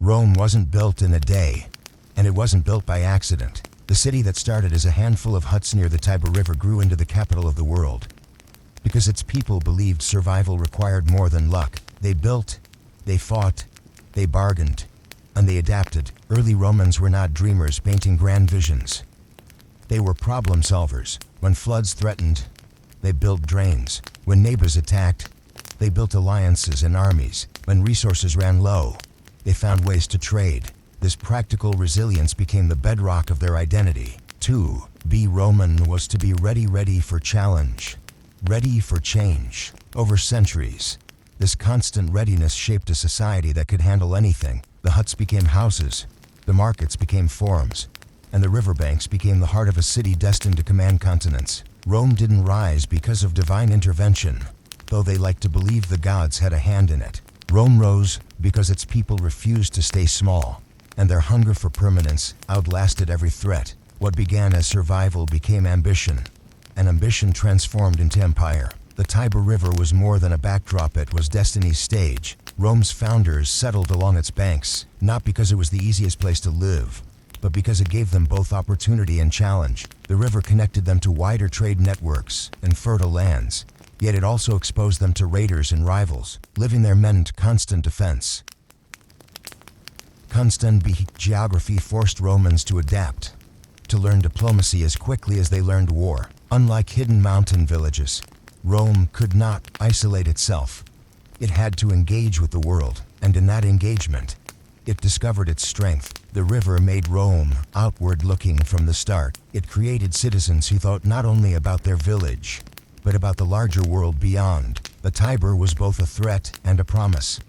Rome wasn't built in a day, and it wasn't built by accident. The city that started as a handful of huts near the Tiber River grew into the capital of the world. Because its people believed survival required more than luck. They built, they fought, they bargained, and they adapted. Early Romans were not dreamers painting grand visions. They were problem solvers. When floods threatened, they built drains. When neighbors attacked, they built alliances and armies. When resources ran low, they found ways to trade. This practical resilience became the bedrock of their identity. To be Roman was to be ready for challenge, ready for change. Over centuries, this constant readiness shaped a society that could handle anything. The huts became houses, the markets became forums, and the riverbanks became the heart of a city destined to command continents. Rome didn't rise because of divine intervention, though they liked to believe the gods had a hand in it. Rome rose because its people refused to stay small, and their hunger for permanence outlasted every threat. What began as survival became ambition, and ambition transformed into empire. The Tiber River was more than a backdrop, it was destiny's stage. Rome's founders settled along its banks, not because it was the easiest place to live, but because it gave them both opportunity and challenge. The river connected them to wider trade networks and fertile lands, yet it also exposed them to raiders and rivals. Living there meant constant defense. Constant geography forced Romans to adapt, to learn diplomacy as quickly as they learned war. Unlike hidden mountain villages, Rome could not isolate itself. It had to engage with the world, and in that engagement, it discovered its strength. The river made Rome outward-looking from the start. It created citizens who thought not only about their village, but about the larger world beyond. The Tiber was both a threat and a promise,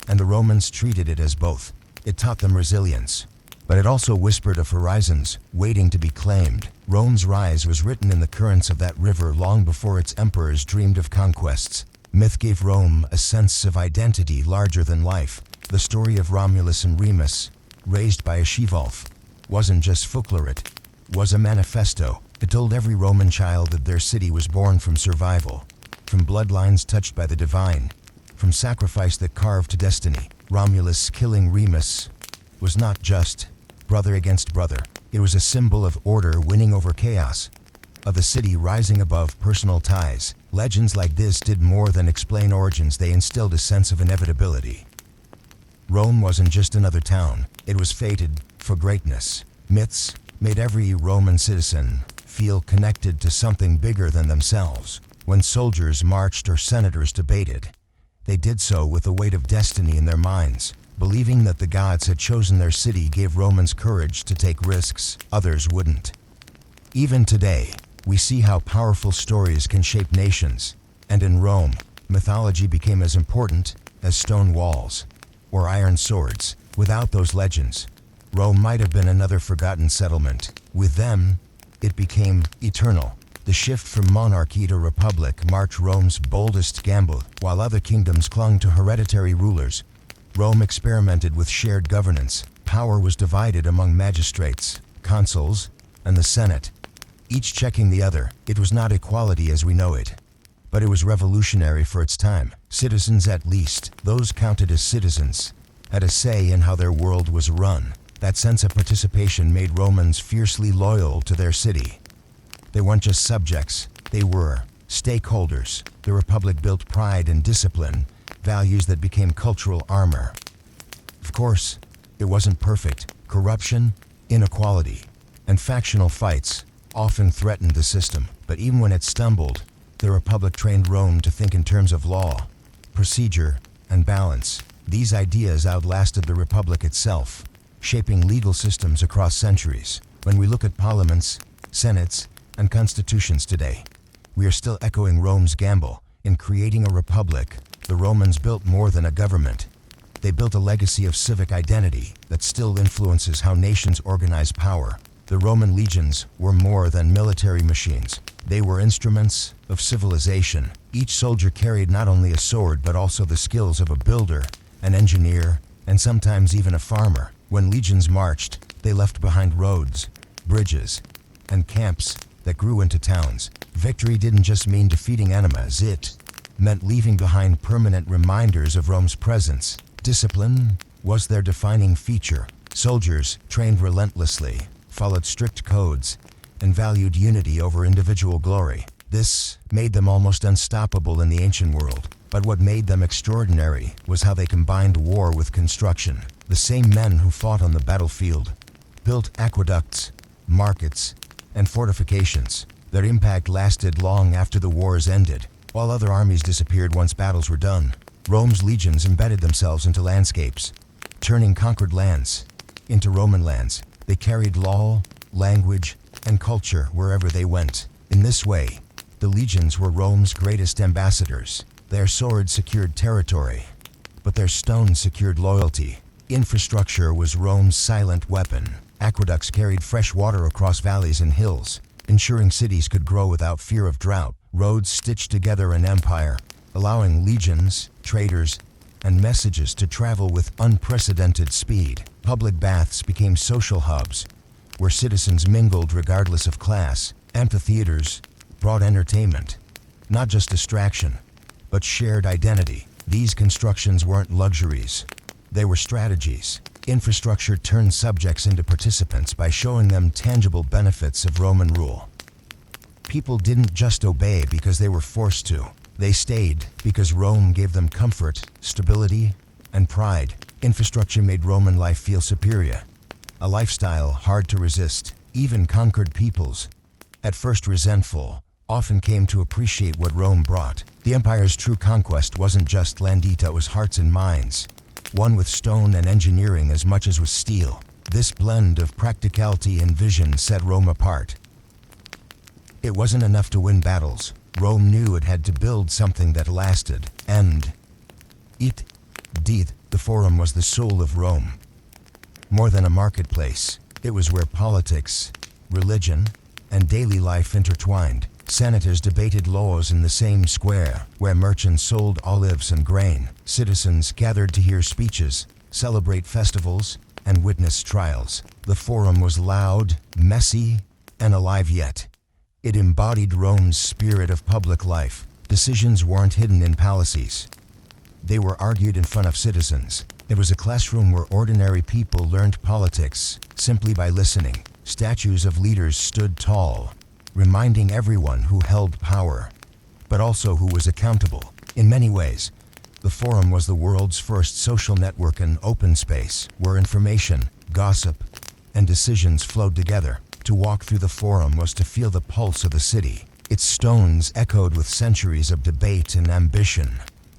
and the Romans treated it as both. It taught them resilience, but it also whispered of horizons waiting to be claimed. Rome's rise was written in the currents of that river long before its emperors dreamed of conquests. Myth gave Rome a sense of identity larger than life. The story of Romulus and Remus, raised by a she-wolf, wasn't just folklore, it was a manifesto. It told every Roman child that their city was born from survival, from bloodlines touched by the divine, from sacrifice that carved destiny. Romulus killing Remus was not just brother against brother. It was a symbol of order winning over chaos, of a city rising above personal ties. Legends like this did more than explain origins, they instilled a sense of inevitability. Rome wasn't just another town, it was fated for greatness. Myths made every Roman citizen feel connected to something bigger than themselves. When soldiers marched or senators debated, they did so with the weight of destiny in their minds. Believing that the gods had chosen their city gave Romans courage to take risks others wouldn't. Even today, we see how powerful stories can shape nations, and in Rome, mythology became as important as stone walls or iron swords. Without those legends, Rome might have been another forgotten settlement. With them, it became eternal. The shift from monarchy to republic marked Rome's boldest gamble. While other kingdoms clung to hereditary rulers, Rome experimented with shared governance. Power was divided among magistrates, consuls, and the Senate, each checking the other. It was not equality as we know it, but it was revolutionary for its time. Citizens, at least those counted as citizens, had a say in how their world was run. That sense of participation made Romans fiercely loyal to their city. They weren't just subjects, they were stakeholders. The Republic built pride and discipline, values that became cultural armor. Of course, it wasn't perfect. Corruption, inequality, and factional fights often threatened the system. But even when it stumbled, the Republic trained Rome to think in terms of law, procedure, and balance. These ideas outlasted the Republic itself, shaping legal systems across centuries. When we look at parliaments, senates, and constitutions today, we are still echoing Rome's gamble. In creating a republic, the Romans built more than a government. They built a legacy of civic identity that still influences how nations organize power. The Roman legions were more than military machines. They were instruments of civilization. Each soldier carried not only a sword but also the skills of a builder, an engineer, and sometimes even a farmer. When legions marched, they left behind roads, bridges, and camps that grew into towns. Victory didn't just mean defeating enemies, it meant leaving behind permanent reminders of Rome's presence. Discipline was their defining feature. Soldiers trained relentlessly, followed strict codes, and valued unity over individual glory. This made them almost unstoppable in the ancient world. But what made them extraordinary was how they combined war with construction. The same men who fought on the battlefield built aqueducts, markets, and fortifications. Their impact lasted long after the wars ended. While other armies disappeared once battles were done, Rome's legions embedded themselves into landscapes, turning conquered lands into Roman lands. They carried law, language, and culture wherever they went. In this way, the legions were Rome's greatest ambassadors. Their swords secured territory, but their stones secured loyalty. Infrastructure was Rome's silent weapon. Aqueducts carried fresh water across valleys and hills, ensuring cities could grow without fear of drought. Roads stitched together an empire, allowing legions, traders, and messages to travel with unprecedented speed. Public baths became social hubs, where citizens mingled regardless of class. Amphitheaters brought entertainment, not just distraction, but shared identity. These constructions weren't luxuries, they were strategies. Infrastructure turned subjects into participants by showing them tangible benefits of Roman rule. People didn't just obey because they were forced to. They stayed because Rome gave them comfort, stability, and pride. Infrastructure made Roman life feel superior, a lifestyle hard to resist. Even conquered peoples, at first resentful, often came to appreciate what Rome brought. The empire's true conquest wasn't just landita, it was hearts and minds, one with stone and engineering as much as with steel. This blend of practicality and vision set Rome apart. It wasn't enough to win battles. Rome knew it had to build something that lasted. And it did. The Forum was the soul of Rome. More than a marketplace, it was where politics, religion, and daily life intertwined. Senators debated laws in the same square, where merchants sold olives and grain. Citizens gathered to hear speeches, celebrate festivals, and witness trials. The Forum was loud, messy, and alive yet. It embodied Rome's spirit of public life. Decisions weren't hidden in palaces. They were argued in front of citizens. It was a classroom where ordinary people learned politics simply by listening. Statues of leaders stood tall, reminding everyone who held power, but also who was accountable. In many ways, the Forum was the world's first social network and open space where information, gossip, and decisions flowed together. To walk through the Forum was to feel the pulse of the city. Its stones echoed with centuries of debate and ambition,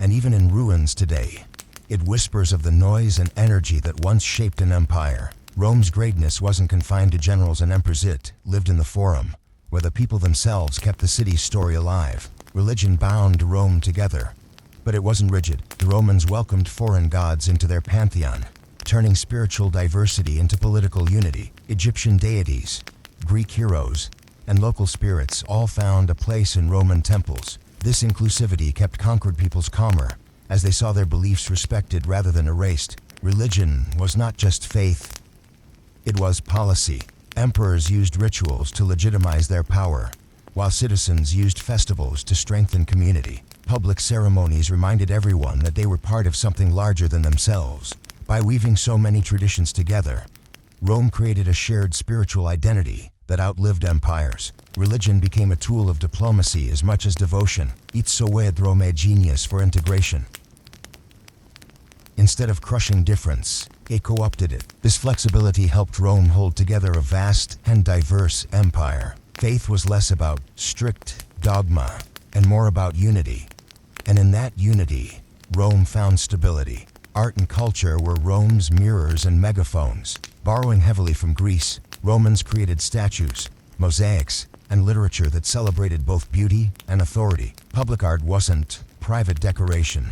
and even in ruins today, it whispers of the noise and energy that once shaped an empire. Rome's greatness wasn't confined to generals and emperors. It lived in the Forum, where the people themselves kept the city's story alive. Religion bound Rome together, but it wasn't rigid. The Romans welcomed foreign gods into their pantheon, turning spiritual diversity into political unity. Egyptian deities, Greek heroes, and local spirits all found a place in Roman temples. This inclusivity kept conquered peoples calmer, as they saw their beliefs respected rather than erased. Religion was not just faith, it was policy. Emperors used rituals to legitimize their power, while citizens used festivals to strengthen community. Public ceremonies reminded everyone that they were part of something larger than themselves. By weaving so many traditions together, Rome created a shared spiritual identity that outlived empires. Religion became a tool of diplomacy as much as devotion. Its Rome genius for integration. Instead of crushing difference, it co-opted it. This flexibility helped Rome hold together a vast and diverse empire. Faith was less about strict dogma and more about unity. And in that unity, Rome found stability. Art and culture were Rome's mirrors and megaphones. Borrowing heavily from Greece, Romans created statues, mosaics, and literature that celebrated both beauty and authority. Public art wasn't private decoration.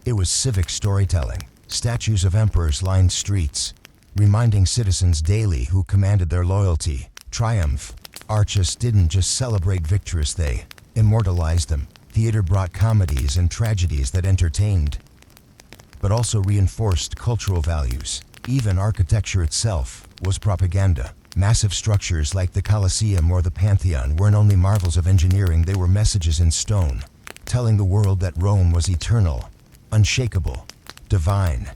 It was civic storytelling. Statues of emperors lined streets, reminding citizens daily who commanded their loyalty. Triumph arches didn't just celebrate victories, they immortalized them. Theater brought comedies and tragedies that entertained, but also reinforced cultural values. Even architecture itself was propaganda. Massive structures like the Colosseum or the Pantheon weren't only marvels of engineering, they were messages in stone, telling the world that Rome was eternal, unshakable, divine.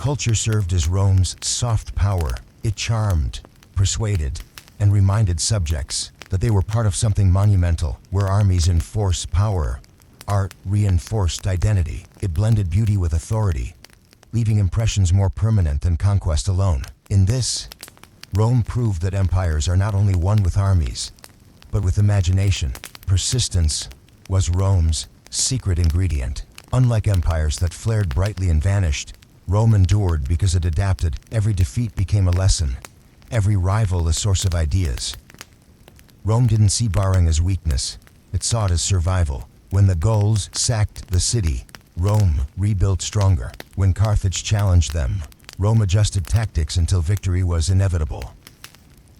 Culture served as Rome's soft power. It charmed, persuaded, and reminded subjects that they were part of something monumental. Where armies enforce power, art reinforced identity. It blended beauty with authority, leaving impressions more permanent than conquest alone. In this, Rome proved that empires are not only won with armies, but with imagination. Persistence was Rome's secret ingredient. Unlike empires that flared brightly and vanished, Rome endured because it adapted. Every defeat became a lesson, every rival a source of ideas. Rome didn't see borrowing as weakness, it saw it as survival. When the Gauls sacked the city, Rome rebuilt stronger. When Carthage challenged them, Rome adjusted tactics until victory was inevitable.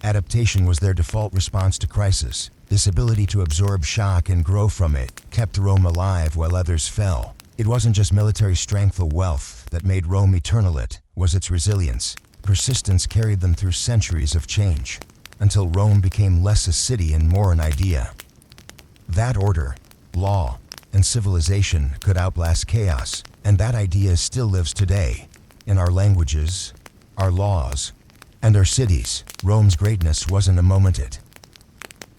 Adaptation was their default response to crisis. This ability to absorb shock and grow from it kept Rome alive while others fell. It wasn't just military strength or wealth that made Rome eternal, it was its resilience. Persistence carried them through centuries of change, until Rome became less a city and more an idea. That order, law, and civilization could outlast chaos, and that idea still lives today, in our languages, our laws, and our cities. Rome's greatness wasn't a moment, it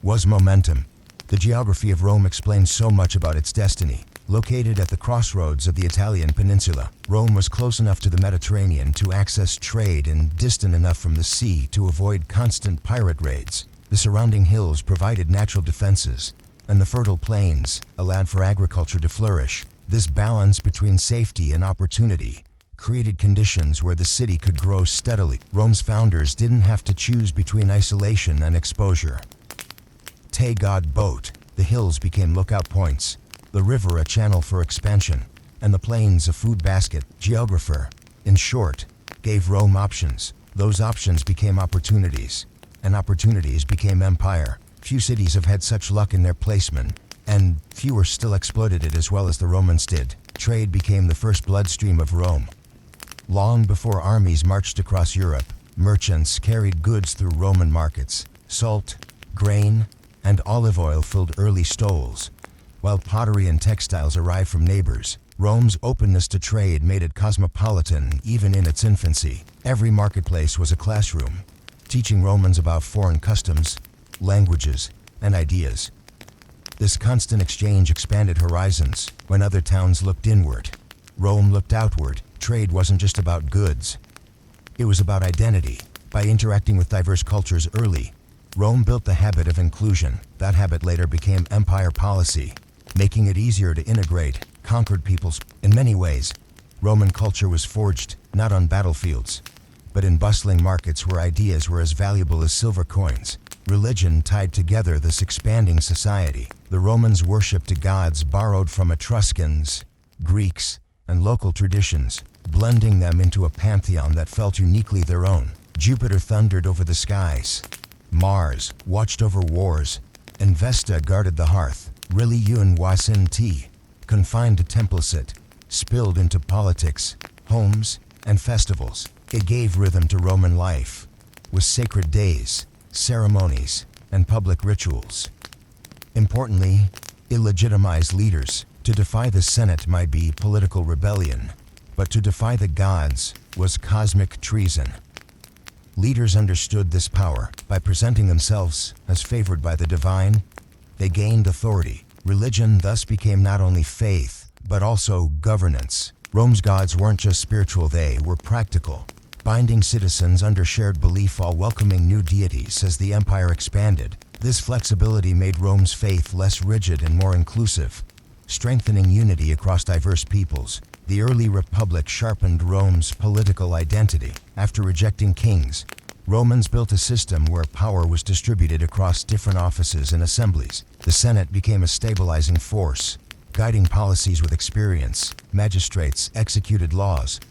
was momentum. The geography of Rome explains so much about its destiny. Located at the crossroads of the Italian peninsula, Rome was close enough to the Mediterranean to access trade and distant enough from the sea to avoid constant pirate raids. The surrounding hills provided natural defenses, and the fertile plains allowed for agriculture to flourish. This balance between safety and opportunity created conditions where the city could grow steadily. Rome's founders didn't have to choose between isolation and exposure. God boat, the hills became lookout points, the river a channel for expansion, and the plains a food basket. Geographer, in short, gave Rome options. Those options became opportunities, and opportunities became empire. Few cities have had such luck in their placement, and fewer still exploited it as well as the Romans did. Trade became the first bloodstream of Rome. Long before armies marched across Europe, merchants carried goods through Roman markets. Salt, grain, and olive oil filled early stoles, while pottery and textiles arrived from neighbors. Rome's openness to trade made it cosmopolitan even in its infancy. Every marketplace was a classroom, teaching Romans about foreign customs, languages, and ideas. This constant exchange expanded horizons. When other towns looked inward, Rome looked outward. Trade wasn't just about goods, it was about identity. By interacting with diverse cultures early, Rome built the habit of inclusion. That habit later became empire policy, making it easier to integrate conquered peoples. In many ways, Roman culture was forged not on battlefields, but in bustling markets where ideas were as valuable as silver coins. Religion tied together this expanding society. The Romans worshipped gods borrowed from Etruscans, Greeks, and local traditions, blending them into a pantheon that felt uniquely their own. Jupiter thundered over the skies, Mars watched over wars, and Vesta guarded the hearth. Really Yun Wasin tea, confined to templicit, spilled into politics, homes, and festivals. It gave rhythm to Roman life, with sacred days, ceremonies, and public rituals. Importantly, it legitimized leaders. To defy the Senate might be political rebellion, but to defy the gods was cosmic treason. Leaders understood this power. By presenting themselves as favored by the divine, they gained authority. Religion thus became not only faith, but also governance. Rome's gods weren't just spiritual, they were practical, binding citizens under shared belief while welcoming new deities as the empire expanded. This flexibility made Rome's faith less rigid and more inclusive, strengthening unity across diverse peoples. The early republic sharpened Rome's political identity. After rejecting kings, Romans built a system where power was distributed across different offices and assemblies. The Senate became a stabilizing force, guiding policies with experience. Magistrates executed laws,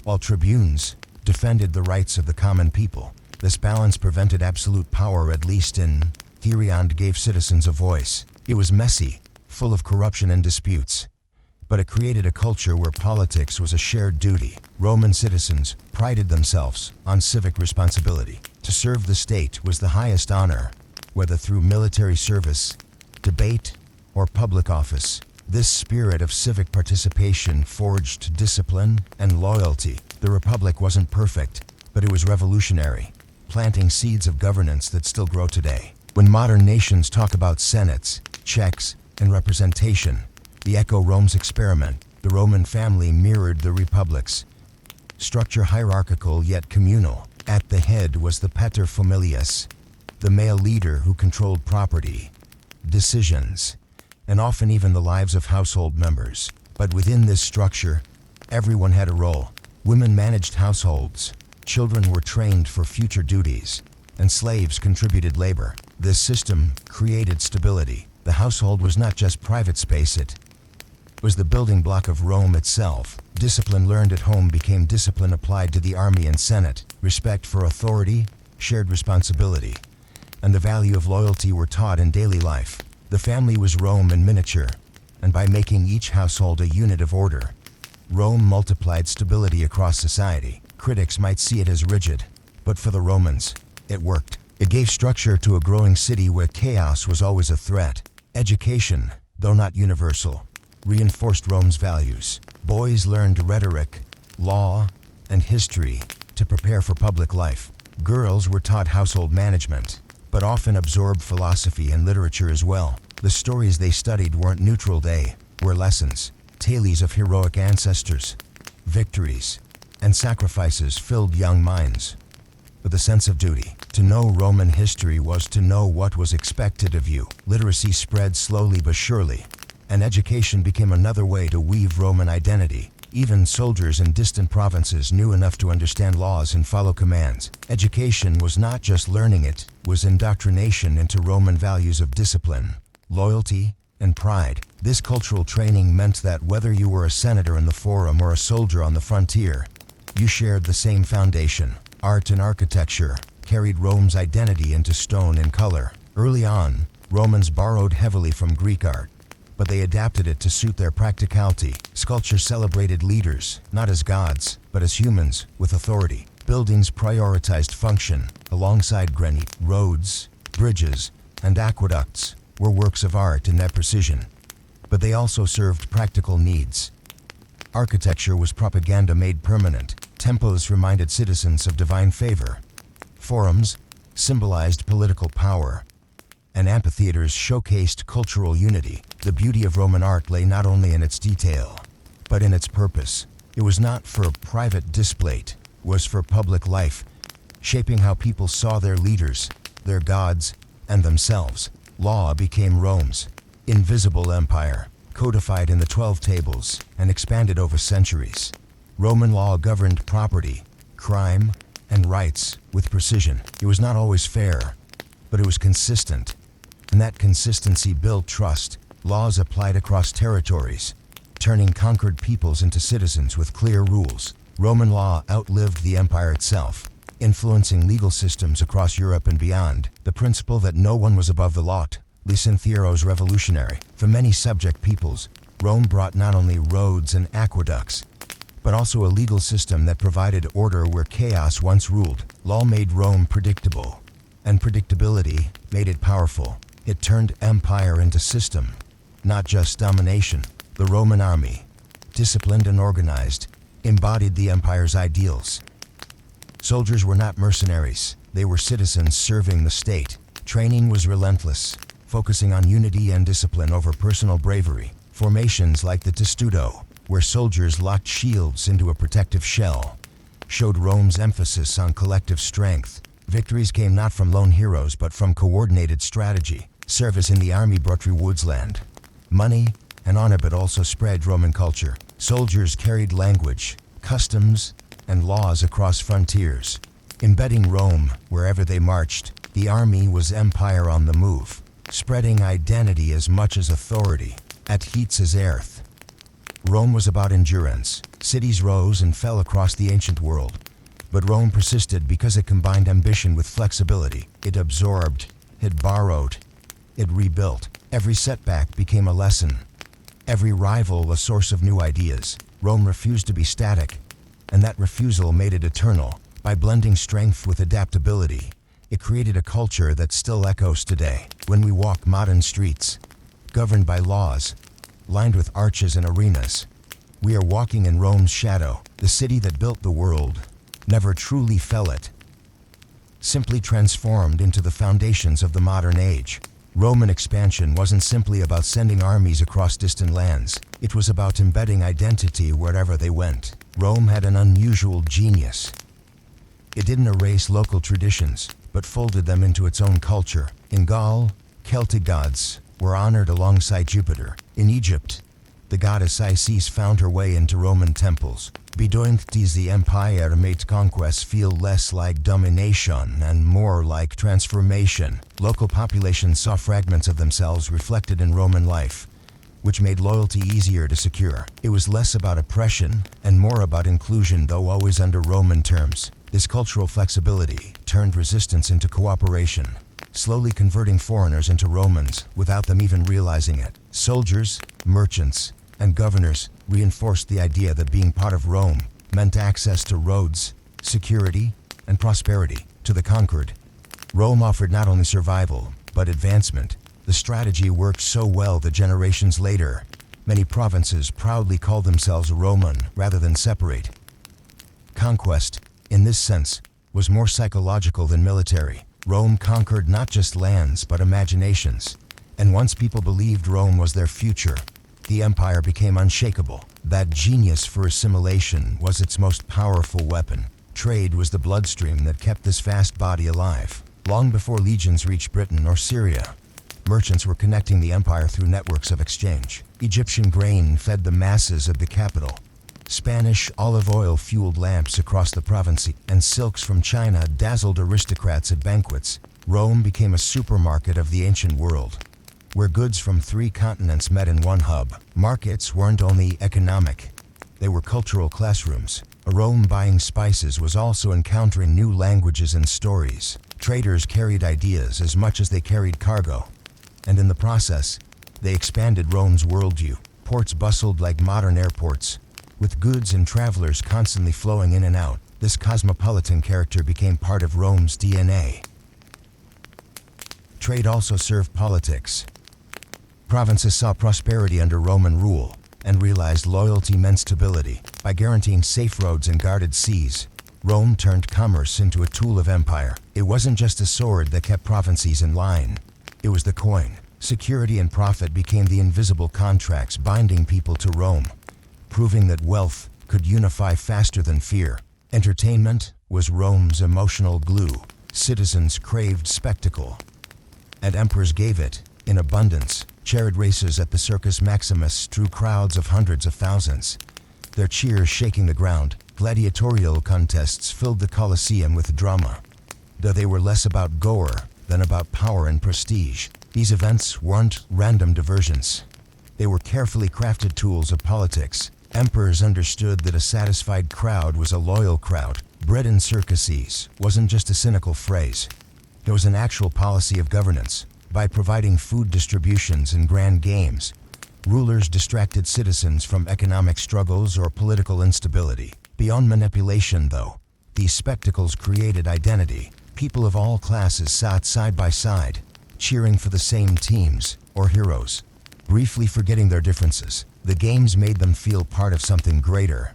while tribunes defended the rights of the common people. This balance prevented absolute power, at least in theory, and gave citizens a voice. It was messy, full of corruption and disputes, but it created a culture where politics was a shared duty. Roman citizens prided themselves on civic responsibility. To serve the state was the highest honor, whether through military service, debate, or public office. This spirit of civic participation forged discipline and loyalty. The Republic wasn't perfect, but it was revolutionary, planting seeds of governance that still grow today. When modern nations talk about senates, checks, and representation, they echo Rome's experiment. The Roman family mirrored the Republic's structure, hierarchical yet communal. At the head was the pater familias, the male leader who controlled property, decisions, and often even the lives of household members. But within this structure, everyone had a role. Women managed households, children were trained for future duties, and slaves contributed labor. This system created stability. The household was not just private space, it was the building block of Rome itself. Discipline learned at home became discipline applied to the army and senate. Respect for authority, shared responsibility, and the value of loyalty were taught in daily life. The family was Rome in miniature, and by making each household a unit of order, Rome multiplied stability across society. Critics might see it as rigid, but for the Romans, it worked. It gave structure to a growing city where chaos was always a threat. Education, though not universal, reinforced Rome's values. Boys learned rhetoric, law, and history to prepare for public life. Girls were taught household management, but often absorbed philosophy and literature as well. The stories they studied weren't neutral, they were lessons. Tales of heroic ancestors, victories, and sacrifices filled young minds with a sense of duty. To know Roman history was to know what was expected of you. Literacy spread slowly but surely, and education became another way to weave Roman identity. Even soldiers in distant provinces knew enough to understand laws and follow commands. Education was not just learning, it was indoctrination into Roman values of discipline, loyalty, and pride. This cultural training meant that whether you were a senator in the forum or a soldier on the frontier, you shared the same foundation. Art and architecture carried Rome's identity into stone and color. Early on, Romans borrowed heavily from Greek art, but they adapted it to suit their practicality. Sculpture celebrated leaders, not as gods, but as humans with authority. Buildings prioritized function alongside granite. Roads, bridges, and aqueducts were works of art in their precision, but they also served practical needs. Architecture was propaganda made permanent. Temples reminded citizens of divine favor. Forums symbolized political power, and amphitheaters showcased cultural unity. The beauty of Roman art lay not only in its detail, but in its purpose. It was not for private display, it was for public life, shaping how people saw their leaders, their gods, and themselves. Law became Rome's invisible empire, codified in the 12 tables and expanded over centuries. Roman law governed property, crime, and rights with precision. It was not always fair, but it was consistent, and that consistency built trust. Laws applied across territories, turning conquered peoples into citizens with clear rules. Roman law outlived the empire itself, influencing legal systems across Europe and beyond. The principle that no one was above the law, Lysianthieros revolutionary. For many subject peoples, Rome brought not only roads and aqueducts, but also a legal system that provided order where chaos once ruled. Law made Rome predictable, and predictability made it powerful. It turned empire into system, not just domination. The Roman army, disciplined and organized, embodied the empire's ideals. Soldiers were not mercenaries, they were citizens serving the state. Training was relentless, focusing on unity and discipline over personal bravery. Formations like the testudo, where soldiers locked shields into a protective shell, showed Rome's emphasis on collective strength. Victories came not from lone heroes but from coordinated strategy. Service in the army brought rewards, land, money, and honor, but also spread Roman culture. Soldiers carried language, customs, and laws across frontiers, embedding Rome wherever they marched. The army was empire on the move, spreading identity as much as authority. At heats as earth, Rome was about endurance. Cities rose and fell across the ancient world, but Rome persisted because it combined ambition with flexibility. It absorbed, it borrowed, it rebuilt. Every setback became a lesson, every rival a source of new ideas. Rome refused to be static, and that refusal made it eternal. By blending strength with adaptability, it created a culture that still echoes today. When we walk modern streets, governed by laws, lined with arches and arenas, We are walking in Rome's shadow. The city that built the world never truly fell it, simply transformed into the foundations of the modern age. Roman expansion wasn't simply about sending armies across distant lands. It was about embedding identity wherever they went. Rome had an unusual genius. It didn't erase local traditions, but folded them into its own culture. In Gaul, Celtic gods were honored alongside Jupiter. In Egypt, the goddess Isis found her way into Roman temples. Bedointes the empire made conquests feel less like domination and more like transformation. Local populations saw fragments of themselves reflected in Roman life, which made loyalty easier to secure. It was less about oppression and more about inclusion, though always under Roman terms. This cultural flexibility turned resistance into cooperation, slowly converting foreigners into Romans without them even realizing it. Soldiers, merchants, and governors reinforced the idea that being part of Rome meant access to roads, security, and prosperity. To the conquered, Rome offered not only survival, but advancement. The strategy worked so well that generations later, many provinces proudly called themselves Roman rather than separate. Conquest, in this sense, was more psychological than military. Rome conquered not just lands, but imaginations. And once people believed Rome was their future, the empire became unshakable. That genius for assimilation was its most powerful weapon. Trade was the bloodstream that kept this vast body alive. Long before legions reached Britain or Syria, merchants were connecting the empire through networks of exchange. Egyptian grain fed the masses of the capital. Spanish olive oil fueled lamps across the province, and silks from China dazzled aristocrats at banquets. Rome became a supermarket of the ancient world, where goods from 3 continents met in one hub. Markets weren't only economic, they were cultural classrooms. A Rome buying spices was also encountering new languages and stories. Traders carried ideas as much as they carried cargo, and in the process, they expanded Rome's worldview. Ports bustled like modern airports, with goods and travelers constantly flowing in and out. This cosmopolitan character became part of Rome's DNA. Trade also served politics. Provinces saw prosperity under Roman rule and realized loyalty meant stability. By guaranteeing safe roads and guarded seas, Rome turned commerce into a tool of empire. It wasn't just a sword that kept provinces in line. It was the coin. Security and profit became the invisible contracts binding people to Rome, proving that wealth could unify faster than fear. Entertainment was Rome's emotional glue. Citizens craved spectacle, and emperors gave it in abundance. Chariot races at the Circus Maximus drew crowds of hundreds of thousands, their cheers shaking the ground. Gladiatorial contests filled the Colosseum with drama, though they were less about gore than about power and prestige. These events weren't random diversions. They were carefully crafted tools of politics. Emperors understood that a satisfied crowd was a loyal crowd. Bread in circuses wasn't just a cynical phrase. It was an actual policy of governance. By providing food distributions and grand games, rulers distracted citizens from economic struggles or political instability. Beyond manipulation, though, these spectacles created identity. People of all classes sat side by side, cheering for the same teams or heroes, briefly forgetting their differences. The games made them feel part of something greater,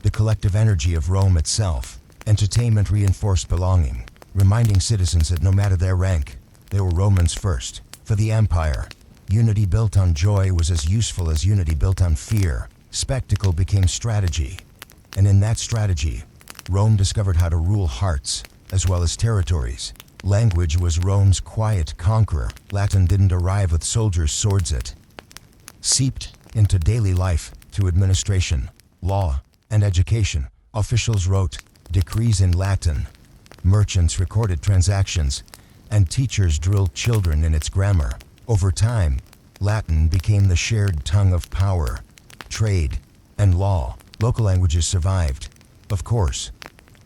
the collective energy of Rome itself. Entertainment reinforced belonging, reminding citizens that no matter their rank, they were Romans first. For the empire, unity built on joy was as useful as unity built on fear. Spectacle became strategy, and in that strategy, Rome discovered how to rule hearts as well as territories. Language was Rome's quiet conqueror. Latin didn't arrive with soldiers' swords. It seeped into daily life through administration, law, and education. Officials wrote decrees in Latin, merchants recorded transactions, and teachers drilled children in its grammar. Over time, Latin became the shared tongue of power, trade, and law. Local languages survived, of course,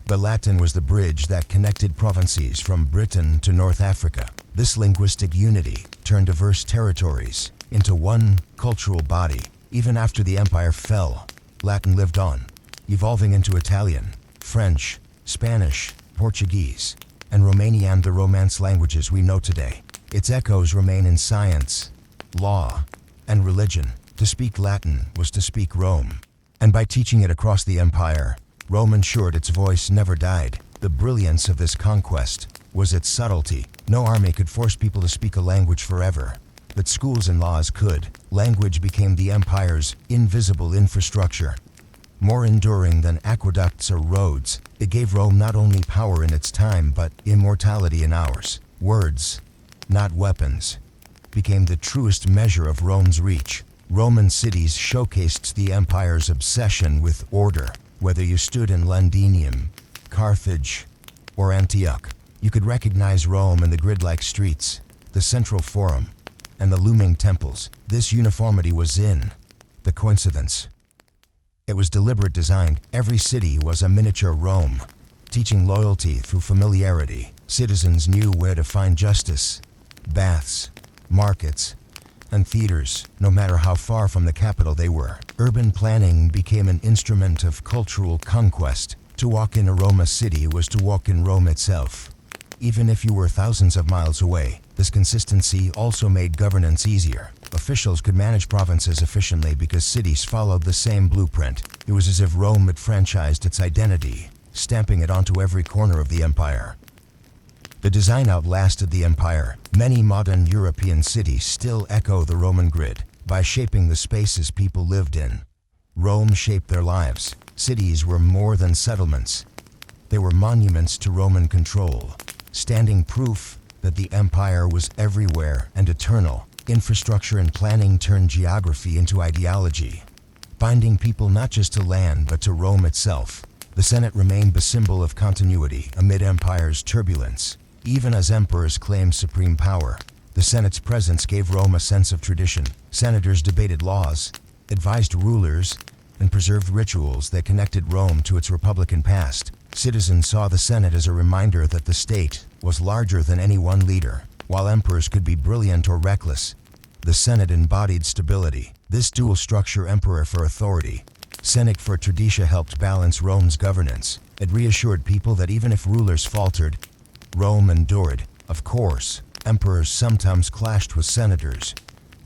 but Latin was the bridge that connected provinces from Britain to North Africa. This linguistic unity turned diverse territories into one cultural body. Even after the empire fell, Latin lived on, evolving into Italian, French, Spanish, Portuguese, and Romanian, the Romance languages we know today. Its echoes remain in science, law, and religion. To speak Latin was to speak Rome. And by teaching it across the empire, Rome ensured its voice never died. The brilliance of this conquest was its subtlety. No army could force people to speak a language forever, but schools and laws could. Language became the empire's invisible infrastructure. More enduring than aqueducts or roads, it gave Rome not only power in its time, but immortality in ours. Words, not weapons, became the truest measure of Rome's reach. Roman cities showcased the empire's obsession with order. Whether you stood in Londinium, Carthage, or Antioch, you could recognize Rome in the grid-like streets, the central forum, and the looming temples. This uniformity was in the coincidence. It was deliberate design. Every city was a miniature Rome, teaching loyalty through familiarity. Citizens knew where to find justice, baths, markets, and theaters, no matter how far from the capital they were. Urban planning became an instrument of cultural conquest. To walk in a Roma city was to walk in Rome itself. Even if you were thousands of miles away, this consistency also made governance easier. Officials could manage provinces efficiently because cities followed the same blueprint. It was as if Rome had franchised its identity, stamping it onto every corner of the empire. The design outlasted the empire. Many modern European cities still echo the Roman grid. By shaping the spaces people lived in, Rome shaped their lives. Cities were more than settlements. They were monuments to Roman control, standing proof that the empire was everywhere and eternal. Infrastructure and planning turned geography into ideology, binding people not just to land but to Rome itself. The Senate remained the symbol of continuity amid empire's turbulence. Even as emperors claimed supreme power, the Senate's presence gave Rome a sense of tradition. Senators debated laws, advised rulers, and preserved rituals that connected Rome to its republican past. Citizens saw the Senate as a reminder that the state was larger than any one leader. While emperors could be brilliant or reckless, the Senate embodied stability. This dual structure, emperor for authority, Senate for tradition, helped balance Rome's governance. It reassured people that even if rulers faltered, Rome endured. Of course, emperors sometimes clashed with senators,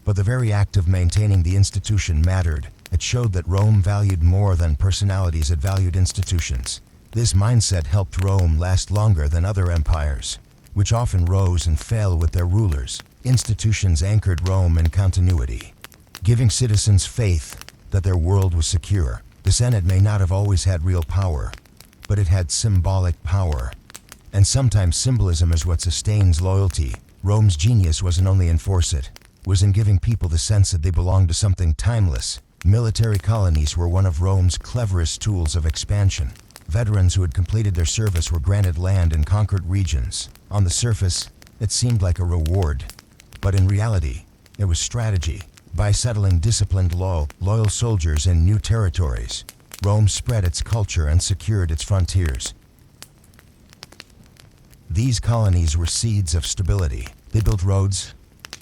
but the very act of maintaining the institution mattered. It showed that Rome valued more than personalities, it valued institutions. This mindset helped Rome last longer than other empires, which often rose and fell with their rulers. Institutions anchored Rome in continuity, giving citizens faith that their world was secure. The Senate may not have always had real power, but it had symbolic power. And sometimes symbolism is what sustains loyalty. Rome's genius wasn't only enforce it, was in giving people the sense that they belonged to something timeless. Military colonies were one of Rome's cleverest tools of expansion. Veterans who had completed their service were granted land in conquered regions. On the surface, it seemed like a reward, but in reality, it was strategy. By settling disciplined, loyal soldiers in new territories, Rome spread its culture and secured its frontiers. These colonies were seeds of stability. They built roads,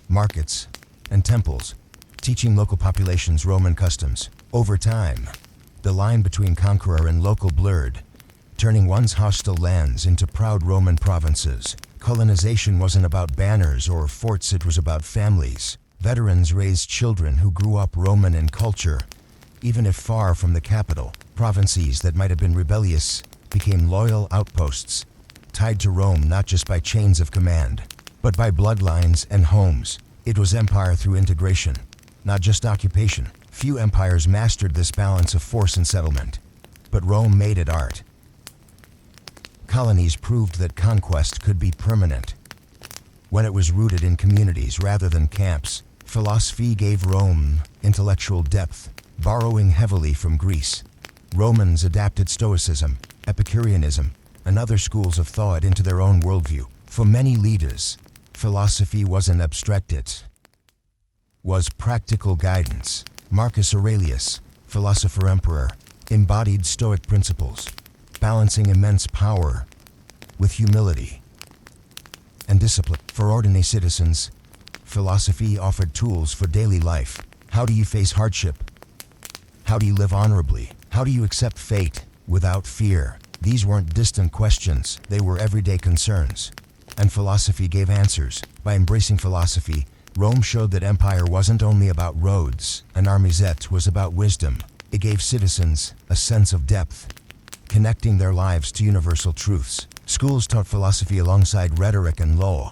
markets, and temples, teaching local populations Roman customs. Over time, the line between conqueror and local blurred, turning once hostile lands into proud Roman provinces. Colonization wasn't about banners or forts, it was about families. Veterans raised children who grew up Roman in culture, even if far from the capital. Provinces that might have been rebellious became loyal outposts, tied to Rome not just by chains of command, but by bloodlines and homes. It was empire through integration, not just occupation. Few empires mastered this balance of force and settlement, but Rome made it art. Colonies proved that conquest could be permanent when it was rooted in communities rather than camps. Philosophy gave Rome intellectual depth, borrowing heavily from Greece. Romans adapted Stoicism, Epicureanism, and other schools of thought into their own worldview. For many leaders, philosophy wasn't abstract, it was practical guidance. Marcus Aurelius, philosopher emperor, embodied Stoic principles, balancing immense power with humility and discipline. For ordinary citizens, philosophy offered tools for daily life. How do you face hardship? How do you live honorably? How do you accept fate without fear? These weren't distant questions, they were everyday concerns. And philosophy gave answers. By embracing philosophy, Rome showed that empire wasn't only about roads and armies, it was about wisdom. It gave citizens a sense of depth, connecting their lives to universal truths. Schools taught philosophy alongside rhetoric and law,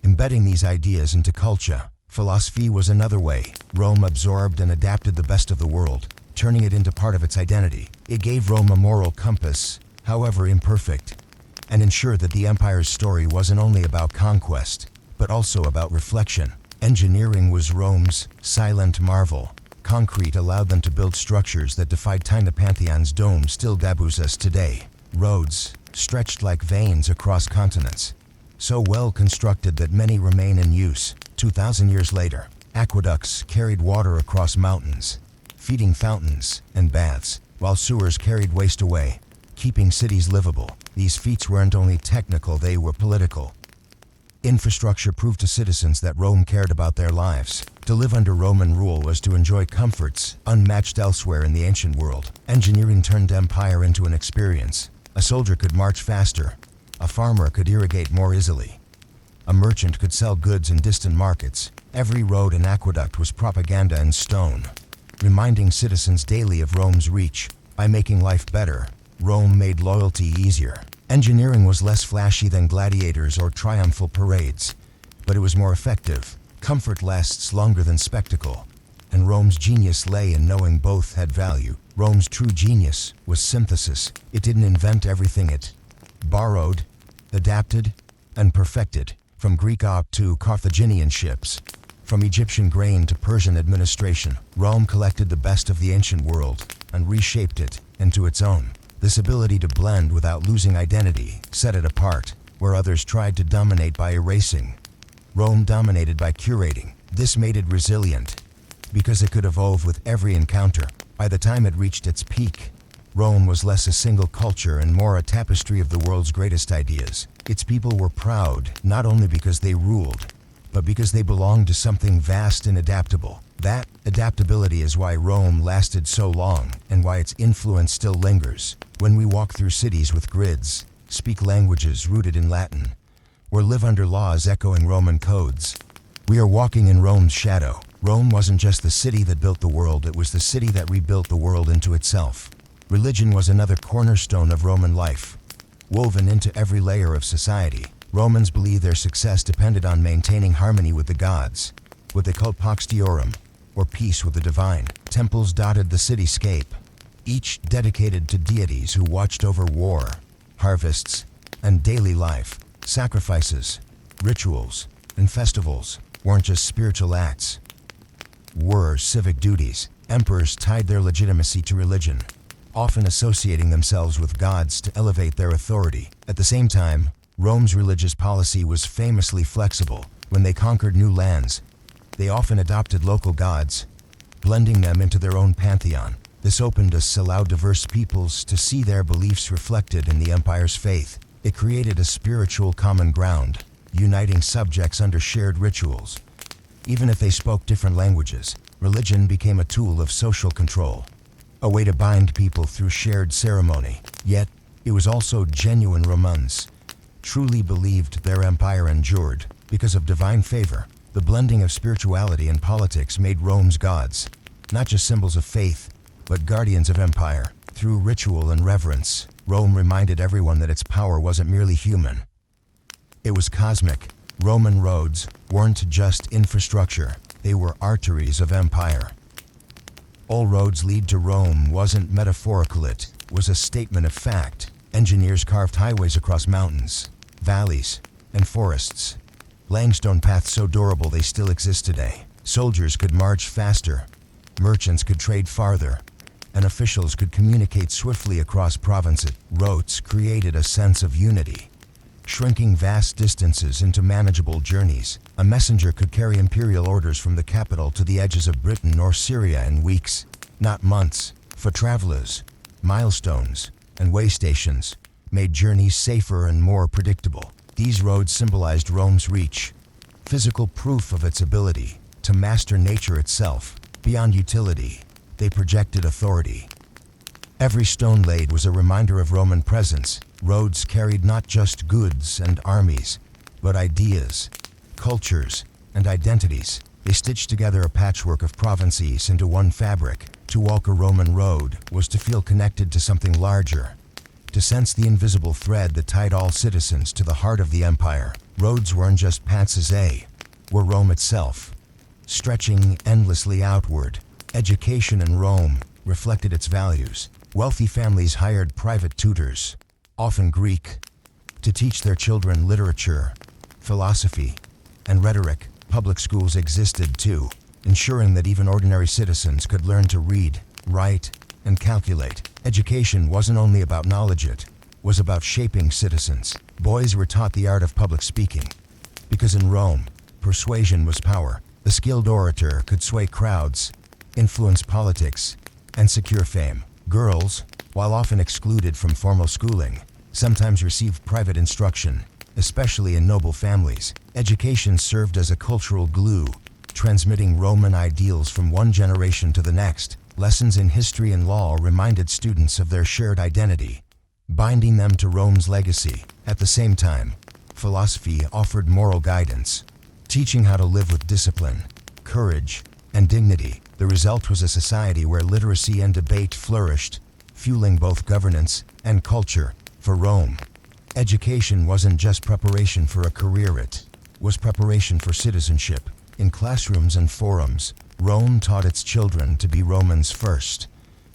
embedding these ideas into culture. Philosophy was another way. Rome absorbed and adapted the best of the world, turning it into part of its identity. It gave Rome a moral compass, however imperfect, and ensured that the empire's story wasn't only about conquest, but also about reflection. Engineering was Rome's silent marvel. Concrete allowed them to build structures that defied time. The Pantheon's dome still debuts us today. Roads stretched like veins across continents, so well constructed that many remain in use. 2,000 years later, aqueducts carried water across mountains, feeding fountains and baths, while sewers carried waste away, keeping cities livable. These feats weren't only technical, they were political. Infrastructure proved to citizens that Rome cared about their lives. To live under Roman rule was to enjoy comforts unmatched elsewhere in the ancient world. Engineering turned empire into an experience. A soldier could march faster, a farmer could irrigate more easily, a merchant could sell goods in distant markets. Every road and aqueduct was propaganda in stone, reminding citizens daily of Rome's reach. By making life better, Rome made loyalty easier. Engineering was less flashy than gladiators or triumphal parades, but it was more effective. Comfort lasts longer than spectacle, and Rome's genius lay in knowing both had value. Rome's true genius was synthesis. It didn't invent everything, it borrowed, adapted, and perfected. From Greek art to Carthaginian ships, from Egyptian grain to Persian administration, Rome collected the best of the ancient world and reshaped it into its own. This ability to blend without losing identity set it apart. Where others tried to dominate by erasing, Rome dominated by curating. This made it resilient, because it could evolve with every encounter. By the time it reached its peak, Rome was less a single culture and more a tapestry of the world's greatest ideas. Its people were proud, not only because they ruled, but because they belonged to something vast and adaptable. That adaptability is why Rome lasted so long, and why its influence still lingers. When we walk through cities with grids, speak languages rooted in Latin, or live under laws echoing Roman codes, we are walking in Rome's shadow. Rome wasn't just the city that built the world, it was the city that rebuilt the world into itself. Religion was another cornerstone of Roman life, woven into every layer of society. Romans believed their success depended on maintaining harmony with the gods, what they called pax deorum, or peace with the divine. Temples dotted the cityscape, each dedicated to deities who watched over war, harvests, and daily life. Sacrifices, rituals, and festivals weren't just spiritual acts, were civic duties. Emperors tied their legitimacy to religion, often associating themselves with gods to elevate their authority. At the same time, Rome's religious policy was famously flexible. When they conquered new lands, they often adopted local gods, blending them into their own pantheon. This openness allowed diverse peoples to see their beliefs reflected in the empire's faith. It created a spiritual common ground, uniting subjects under shared rituals. Even if they spoke different languages, religion became a tool of social control, a way to bind people through shared ceremony. Yet, it was also genuine. Romans truly believed their empire endured because of divine favor. The blending of spirituality and politics made Rome's gods not just symbols of faith, but guardians of empire. Through ritual and reverence, Rome reminded everyone that its power wasn't merely human. It was cosmic. Roman roads weren't just infrastructure, they were arteries of empire. All roads lead to Rome wasn't metaphorical, it was a statement of fact. Engineers carved highways across mountains, valleys, and forests, laying stone paths so durable they still exist today. Soldiers could march faster, merchants could trade farther, and officials could communicate swiftly across provinces. Roads created a sense of unity, shrinking vast distances into manageable journeys. A messenger could carry imperial orders from the capital to the edges of Britain or Syria in weeks, not months. For travelers, milestones and way stations made journeys safer and more predictable. These roads symbolized Rome's reach, physical proof of its ability to master nature itself. Beyond utility, they projected authority. Every stone laid was a reminder of Roman presence. Roads carried not just goods and armies, but ideas, cultures, and identities. They stitched together a patchwork of provinces into one fabric. To walk a Roman road was to feel connected to something larger, to sense the invisible thread that tied all citizens to the heart of the empire. Roads weren't just paths, they were Rome itself, stretching endlessly outward. Education in Rome reflected its values. Wealthy families hired private tutors, often Greek, to teach their children literature, philosophy, and rhetoric. Public schools existed too, ensuring that even ordinary citizens could learn to read, write, and calculate. Education wasn't only about knowledge, it was about shaping citizens. Boys were taught the art of public speaking, because in Rome, persuasion was power. The skilled orator could sway crowds, influence politics, and secure fame. Girls, while often excluded from formal schooling, sometimes received private instruction, especially in noble families. Education served as a cultural glue, transmitting Roman ideals from one generation to the next. Lessons in history and law reminded students of their shared identity, binding them to Rome's legacy. At the same time, philosophy offered moral guidance, teaching how to live with discipline, courage, and dignity. The result was a society where literacy and debate flourished, fueling both governance and culture. For Rome, education wasn't just preparation for a career, it was preparation for citizenship. In classrooms and forums, Rome taught its children to be Romans first,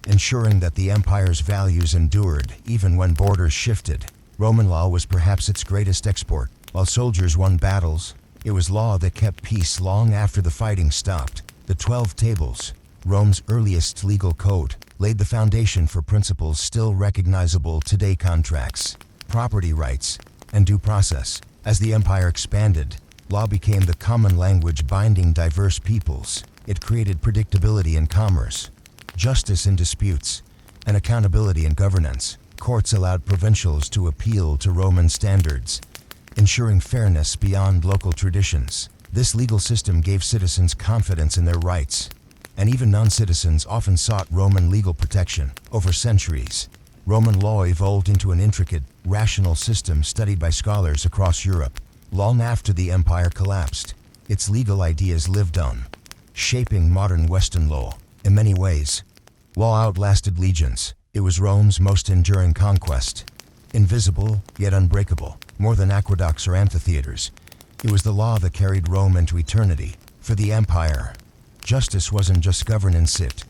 ensuring that the empire's values endured even when borders shifted. Roman law was perhaps its greatest export. While soldiers won battles, it was law that kept peace long after the fighting stopped. The 12 Tables, Rome's earliest legal code, laid the foundation for principles still recognizable today: contracts, property rights, and due process. As the empire expanded, law became the common language binding diverse peoples. It created predictability in commerce, justice in disputes, and accountability in governance. Courts allowed provincials to appeal to Roman standards, ensuring fairness beyond local traditions. This legal system gave citizens confidence in their rights, and even non-citizens often sought Roman legal protection. Over centuries, Roman law evolved into an intricate, rational system studied by scholars across Europe. Long after the empire collapsed, its legal ideas lived on, shaping modern Western law. In many ways, law outlasted legions. It was Rome's most enduring conquest. Invisible, yet unbreakable. More than aqueducts or amphitheaters, it was the law that carried Rome into eternity. For the empire, justice wasn't just governance, it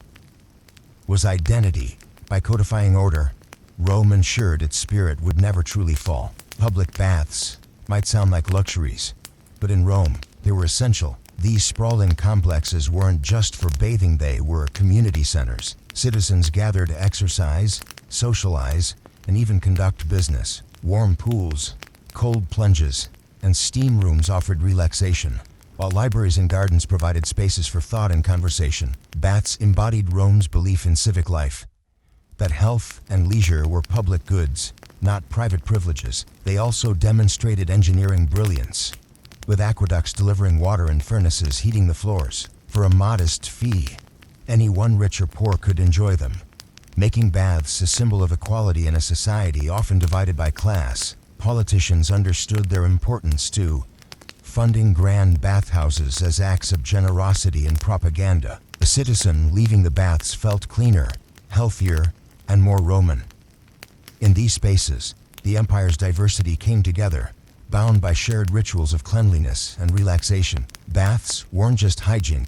was identity. By codifying order, Rome ensured its spirit would never truly fall. Public baths might sound like luxuries, but in Rome, they were essential. These sprawling complexes weren't just for bathing, they were community centers. Citizens gathered to exercise, socialize, and even conduct business. Warm pools, cold plunges, and steam rooms offered relaxation, while libraries and gardens provided spaces for thought and conversation. Baths embodied Rome's belief in civic life, that health and leisure were public goods, not private privileges. They also demonstrated engineering brilliance, with aqueducts delivering water and furnaces heating the floors. For a modest fee, anyone, rich or poor, could enjoy them, making baths a symbol of equality in a society often divided by class. Politicians understood their importance too, funding grand bathhouses as acts of generosity and propaganda. The citizen leaving the baths felt cleaner, healthier, and more Roman. In these spaces, the empire's diversity came together, bound by shared rituals of cleanliness and relaxation. Baths weren't just hygiene.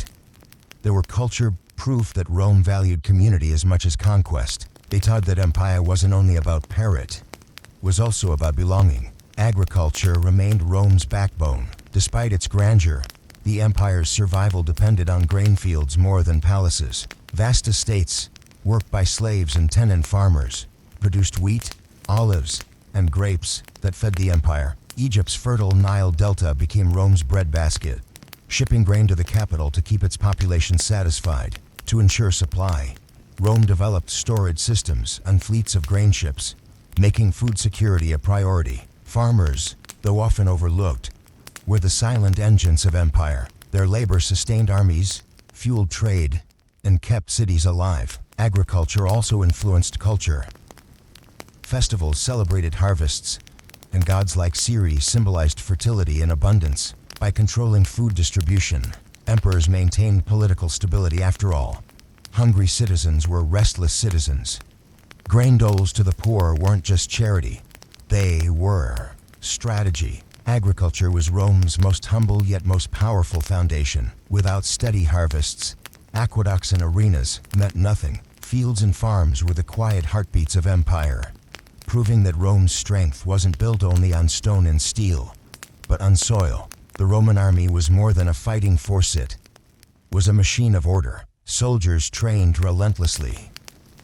They were culture, proof that Rome valued community as much as conquest. They taught that empire wasn't only about power, it was also about belonging. Agriculture remained Rome's backbone. Despite its grandeur, the empire's survival depended on grain fields more than palaces. Vast estates, worked by slaves and tenant farmers, produced wheat, olives, and grapes that fed the empire. Egypt's fertile Nile Delta became Rome's breadbasket, shipping grain to the capital to keep its population satisfied. To ensure supply, Rome developed storage systems and fleets of grain ships, making food security a priority. Farmers, though often overlooked, were the silent engines of empire. Their labor sustained armies, fueled trade, and kept cities alive. Agriculture also influenced culture. Festivals celebrated harvests, and gods like Ceres symbolized fertility and abundance. By controlling food distribution, emperors maintained political stability. After all, Hungry citizens were restless citizens. Grain doles to the poor weren't just charity. They were strategy. Agriculture was Rome's most humble yet most powerful foundation. Without steady harvests, aqueducts and arenas meant nothing. Fields and farms were the quiet heartbeats of empire, proving that Rome's strength wasn't built only on stone and steel, but on soil. The Roman army was more than a fighting force, it was a machine of order. Soldiers trained relentlessly,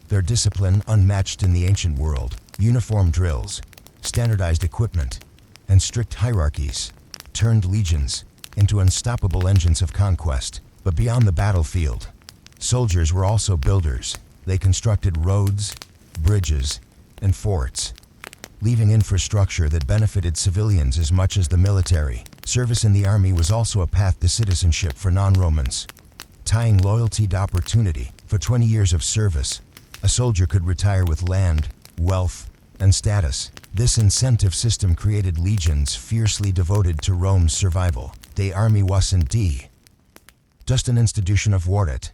their discipline unmatched in the ancient world. Uniform drills, standardized equipment, and strict hierarchies turned legions into unstoppable engines of conquest. But beyond the battlefield, soldiers were also builders. They constructed roads, bridges, and forts, leaving infrastructure that benefited civilians as much as the military. Service in the army was also a path to citizenship for non-Romans, tying loyalty to opportunity. For 20 years of service, a soldier could retire with land, wealth, and status. This incentive system created legions fiercely devoted to Rome's survival. The army wasn't just an institution of war, it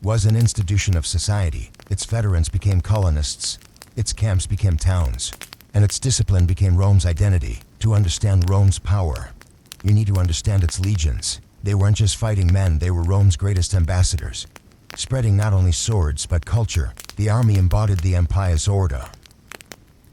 was an institution of society. Its veterans became colonists, its camps became towns, and its discipline became Rome's identity. To understand Rome's power, you need to understand its legions. They weren't just fighting men, they were Rome's greatest ambassadors, spreading not only swords but culture. The army embodied the empire's order.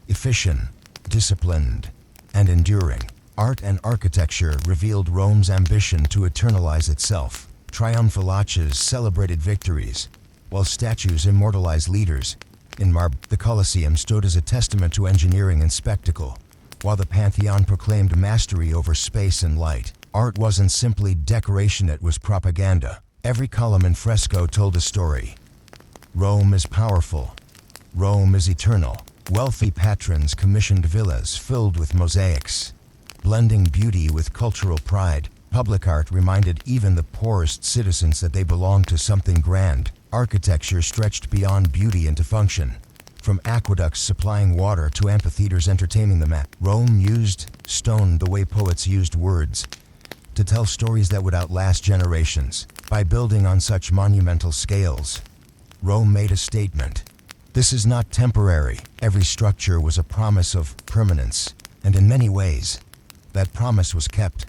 Efficient, disciplined, and enduring. Art and architecture revealed Rome's ambition to eternalize itself. Triumphal arches celebrated victories, while statues immortalized leaders. In marble, the Colosseum stood as a testament to engineering and spectacle, while the Pantheon proclaimed mastery over space and light. Art wasn't simply decoration, it was propaganda. Every column and fresco told a story. Rome is powerful. Rome is eternal. Wealthy patrons commissioned villas filled with mosaics, blending beauty with cultural pride. Public art reminded even the poorest citizens that they belonged to something grand. Architecture stretched beyond beauty into function, from aqueducts supplying water to amphitheaters entertaining the masses. Rome used stone the way poets used words, to tell stories that would outlast generations. By building on such monumental scales, Rome made a statement. This is not temporary. Every structure was a promise of permanence, and in many ways, that promise was kept.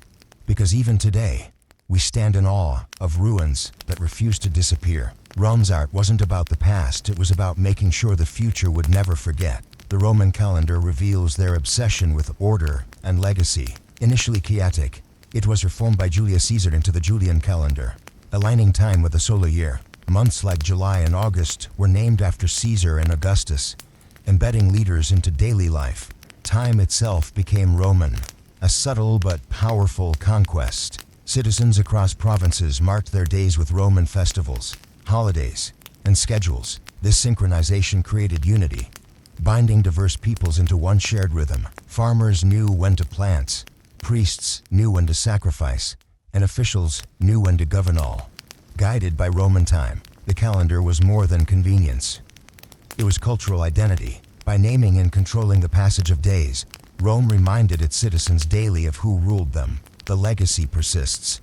Because even today, we stand in awe of ruins that refuse to disappear. Rome's art wasn't about the past, it was about making sure the future would never forget. The Roman calendar reveals their obsession with order and legacy. Initially chaotic, it was reformed by Julius Caesar into the Julian calendar, aligning time with the solar year. Months like July and August were named after Caesar and Augustus, embedding leaders into daily life. Time itself became Roman, a subtle but powerful conquest. Citizens across provinces marked their days with Roman festivals, holidays, and schedules. This synchronization created unity, binding diverse peoples into one shared rhythm. Farmers knew when to plant, priests knew when to sacrifice, and officials knew when to govern, all guided by Roman time. The calendar was more than convenience. It was cultural identity. By naming and controlling the passage of days, Rome reminded its citizens daily of who ruled them. The legacy persists.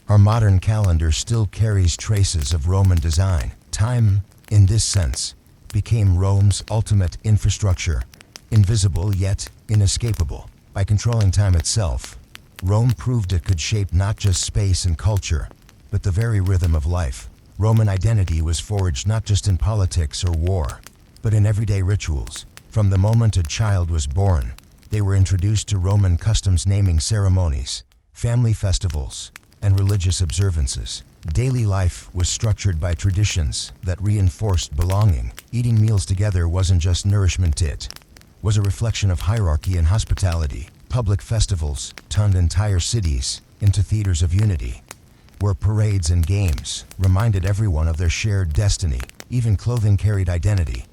Our modern calendar still carries traces of Roman design. Time, in this sense, became Rome's ultimate infrastructure, invisible yet inescapable. By controlling time itself, Rome proved it could shape not just space and culture, but the very rhythm of life. Roman identity was forged not just in politics or war, but in everyday rituals. From the moment a child was born, they were introduced to Roman customs, naming ceremonies, family festivals, and religious observances. Daily life was structured by traditions that reinforced belonging. Eating meals together wasn't just nourishment, it was a reflection of hierarchy and hospitality. Public festivals turned entire cities into theaters of unity, where parades and games reminded everyone of their shared destiny. Even clothing carried identity.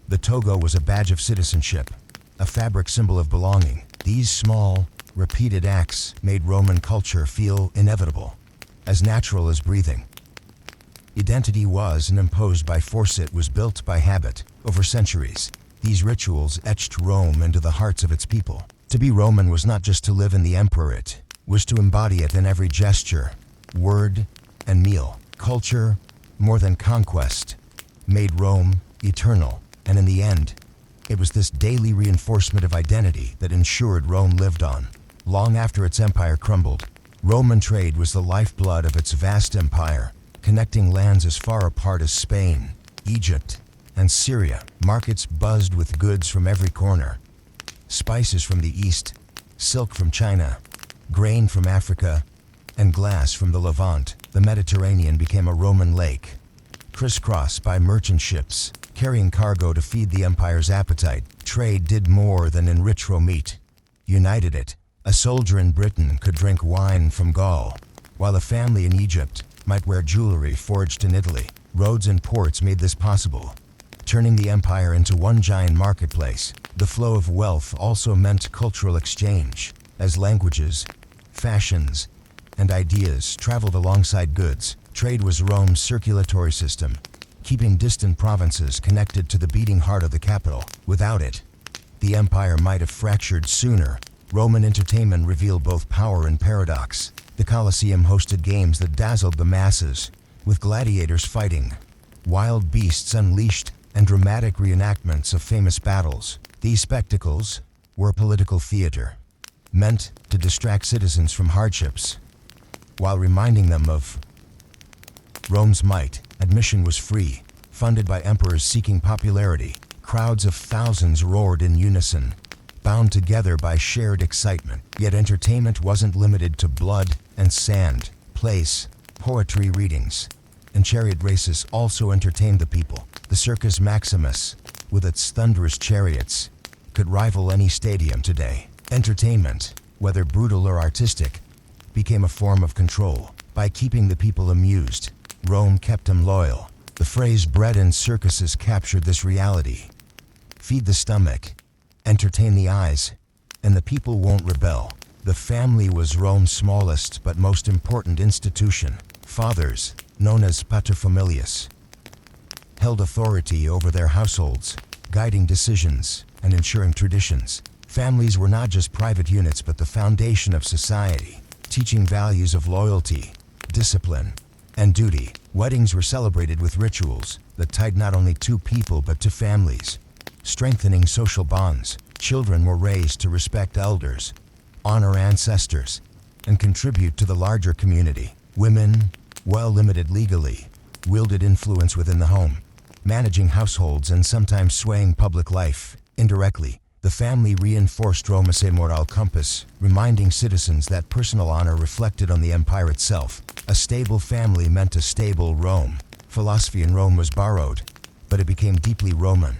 The toga was a badge of citizenship, a fabric symbol of belonging. These small, repeated acts made Roman culture feel inevitable, as natural as breathing. Identity wasn't imposed by force, it was built by habit. Over centuries, these rituals etched Rome into the hearts of its people. To be Roman was not just to live in the emperor, it was to embody it in every gesture, word, and meal. Culture more than conquest, made Rome eternal, and in the end, it was this daily reinforcement of identity that ensured Rome lived on. Long after its empire crumbled, Roman trade was the lifeblood of its vast empire, connecting lands as far apart as Spain, Egypt, and Syria. Markets buzzed with goods from every corner. Spices from the east, silk from China, grain from Africa, and glass from the Levant. The Mediterranean became a Roman lake, crisscrossed by merchant ships, carrying cargo to feed the empire's appetite. Trade did more than enrich Rome, it united it. A soldier in Britain could drink wine from Gaul, while a family in Egypt might wear jewelry forged in Italy. Roads and ports made this possible, turning the empire into one giant marketplace. The flow of wealth also meant cultural exchange, as languages, fashions, and ideas traveled alongside goods. Trade was Rome's circulatory system, keeping distant provinces connected to the beating heart of the capital. Without it, the empire might have fractured sooner. Roman entertainment revealed both power and paradox. The Colosseum hosted games that dazzled the masses, with gladiators fighting, wild beasts unleashed, and dramatic reenactments of famous battles. These spectacles were political theater, meant to distract citizens from hardships, while reminding them of Rome's might. Admission was free, funded by emperors seeking popularity. Crowds of thousands roared in unison, bound together by shared excitement. Yet entertainment wasn't limited to blood and sand. Plays, poetry readings, and chariot races also entertained the people. The Circus Maximus, with its thunderous chariots, could rival any stadium today. Entertainment, whether brutal or artistic, became a form of control. By keeping the people amused, Rome kept them loyal. The phrase "bread and circuses" captured this reality. Feed the stomach, entertain the eyes, and the people won't rebel. The family was Rome's smallest but most important institution. Fathers, known as paterfamilias, held authority over their households, guiding decisions and ensuring traditions. Families were not just private units but the foundation of society, teaching values of loyalty, discipline, and duty. Weddings were celebrated with rituals that tied not only two people but two families, strengthening social bonds. Children were raised to respect elders, honor ancestors, and contribute to the larger community. Women, while limited legally, wielded influence within the home, managing households and sometimes swaying public life. Indirectly, the family reinforced Rome's moral compass, reminding citizens that personal honor reflected on the empire itself. A stable family meant a stable Rome. Philosophy in Rome was borrowed, but it became deeply Roman.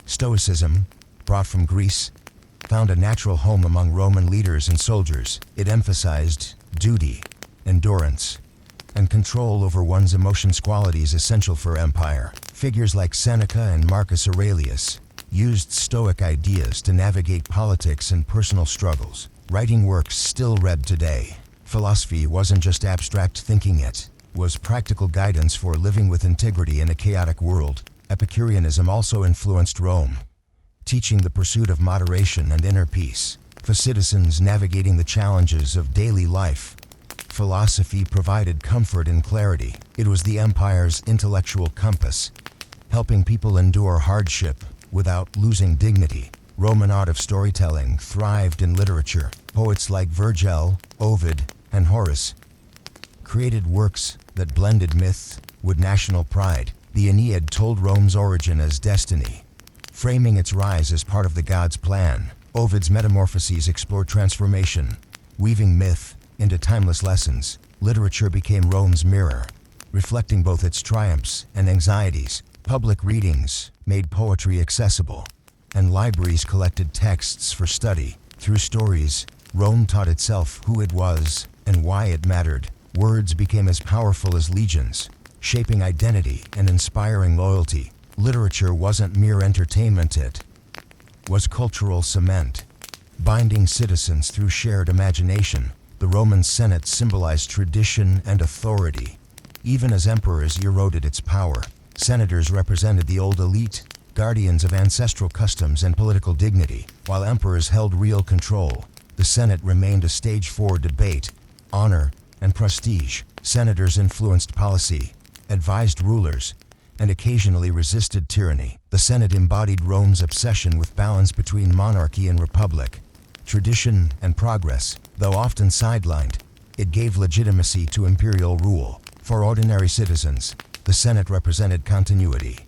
Stoicism, brought from Greece, found a natural home among Roman leaders and soldiers. It emphasized duty, endurance, and control over one's emotions, qualities essential for empire. Figures like Seneca and Marcus Aurelius used Stoic ideas to navigate politics and personal struggles. Writing works still read today. Philosophy wasn't just abstract thinking, it was practical guidance for living with integrity in a chaotic world. Epicureanism also influenced Rome, teaching the pursuit of moderation and inner peace. For citizens navigating the challenges of daily life, philosophy provided comfort and clarity. It was the empire's intellectual compass, helping people endure hardship without losing dignity. Roman art of storytelling thrived in literature. Poets like Virgil, Ovid, and Horace created works that blended myth with national pride. The Aeneid told Rome's origin as destiny, framing its rise as part of the gods' plan. Ovid's Metamorphoses explored transformation, weaving myth into timeless lessons. Literature became Rome's mirror, reflecting both its triumphs and anxieties. Public readings made poetry accessible, and libraries collected texts for study. Through stories, Rome taught itself who it was and why it mattered. Words became as powerful as legions, shaping identity and inspiring loyalty. Literature wasn't mere entertainment, it was cultural cement, binding citizens through shared imagination. The Roman Senate symbolized tradition and authority. Even as emperors eroded its power, senators represented the old elite, guardians of ancestral customs and political dignity. While emperors held real control, the Senate remained a stage for debate, honor, and prestige. Senators influenced policy, advised rulers, and occasionally resisted tyranny. The Senate embodied Rome's obsession with balance between monarchy and republic, tradition and progress. Though often sidelined, it gave legitimacy to imperial rule. For ordinary citizens, the Senate represented continuity,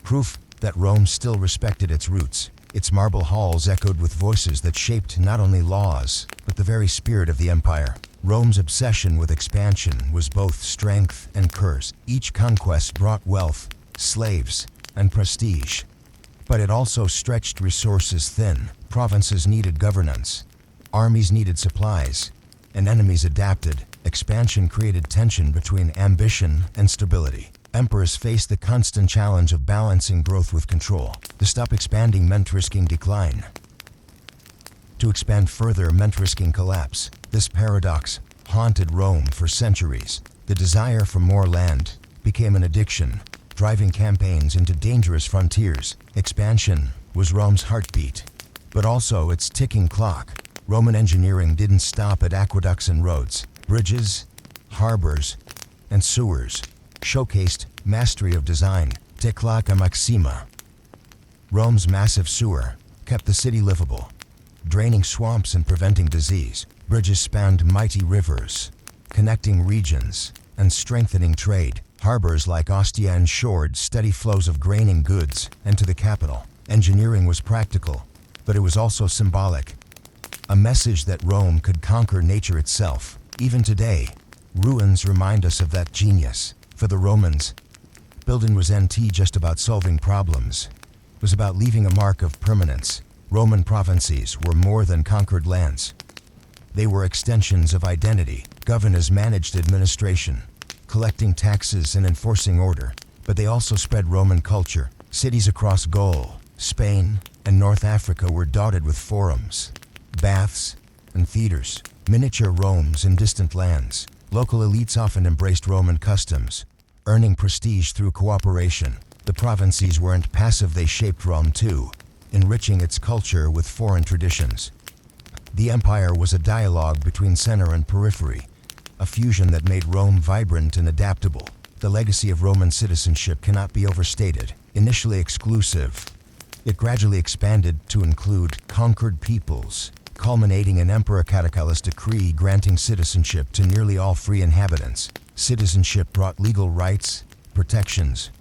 proof that Rome still respected its roots. Its marble halls echoed with voices that shaped not only laws, but the very spirit of the empire. Rome's obsession with expansion was both strength and curse. Each conquest brought wealth, slaves, and prestige. But it also stretched resources thin. Provinces needed governance, armies needed supplies, and enemies adapted. Expansion created tension between ambition and stability. Emperors faced the constant challenge of balancing growth with control. To stop expanding meant risking decline. To expand further meant risking collapse. This paradox haunted Rome for centuries. The desire for more land became an addiction, driving campaigns into dangerous frontiers. Expansion was Rome's heartbeat, but also its ticking clock. Roman engineering didn't stop at aqueducts and roads. Bridges, harbors, and sewers showcased mastery of design. Teclaca Maxima. Rome's massive sewer kept the city livable, draining swamps and preventing disease. Bridges spanned mighty rivers, connecting regions and strengthening trade. Harbors like Ostia ensured steady flows of grain and goods and to the capital. Engineering was practical, but it was also symbolic, a message that Rome could conquer nature itself. Even today, ruins remind us of that genius. For the Romans, building wasn't just about solving problems. It was about leaving a mark of permanence. Roman provinces were more than conquered lands. They were extensions of identity. Governors managed administration, collecting taxes and enforcing order, but they also spread Roman culture. Cities across Gaul, Spain, and North Africa were dotted with forums, baths, and theaters. Miniature Romes in distant lands. Local elites often embraced Roman customs, earning prestige through cooperation. The provinces weren't passive, they shaped Rome too, enriching its culture with foreign traditions. The empire was a dialogue between center and periphery, a fusion that made Rome vibrant and adaptable. The legacy of Roman citizenship cannot be overstated. Initially exclusive, it gradually expanded to include conquered peoples, culminating in Emperor Catacallus' decree granting citizenship to nearly all free inhabitants. Citizenship brought legal rights, protections,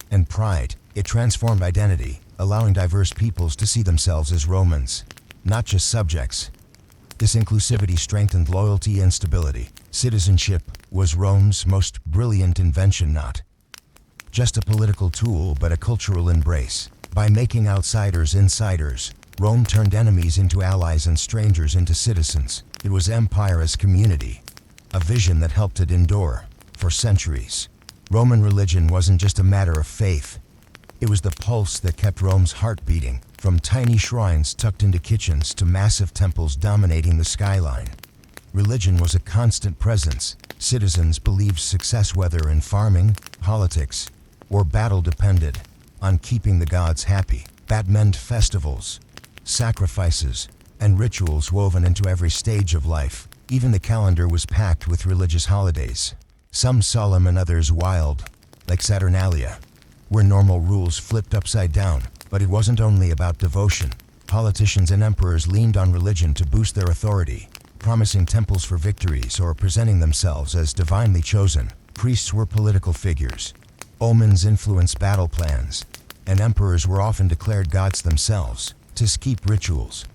and pride. It transformed identity, allowing diverse peoples to see themselves as Romans, not just subjects. This inclusivity strengthened loyalty and stability. Citizenship was Rome's most brilliant invention, not just a political tool, but a cultural embrace. By making outsiders insiders, Rome turned enemies into allies and strangers into citizens. It was empire as community, a vision that helped it endure for centuries. Roman religion wasn't just a matter of faith. It was the pulse that kept Rome's heart beating, from tiny shrines tucked into kitchens to massive temples dominating the skyline. Religion was a constant presence. Citizens believed success, whether in farming, politics, or battle, depended on keeping the gods happy. That meant festivals, sacrifices, and rituals woven into every stage of life. Even the calendar was packed with religious holidays, some solemn and others wild, like Saturnalia, where normal rules flipped upside down. But it wasn't only about devotion. Politicians and emperors leaned on religion to boost their authority, promising temples for victories or presenting themselves as divinely chosen. Priests were political figures. Omens influenced battle plans, and emperors were often declared gods themselves. To keep rituals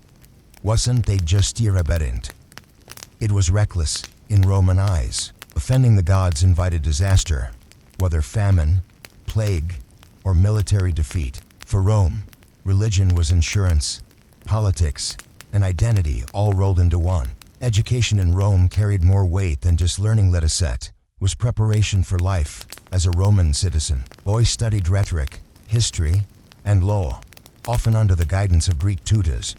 wasn't they just irreverent? It was reckless in Roman eyes. Offending the gods invited disaster, whether famine, plague, or military defeat. For Rome, religion was insurance, politics, and identity all rolled into one. Education in Rome carried more weight than just learning set, was preparation for life. As a Roman citizen, boys studied rhetoric, history, and law, often under the guidance of Greek tutors,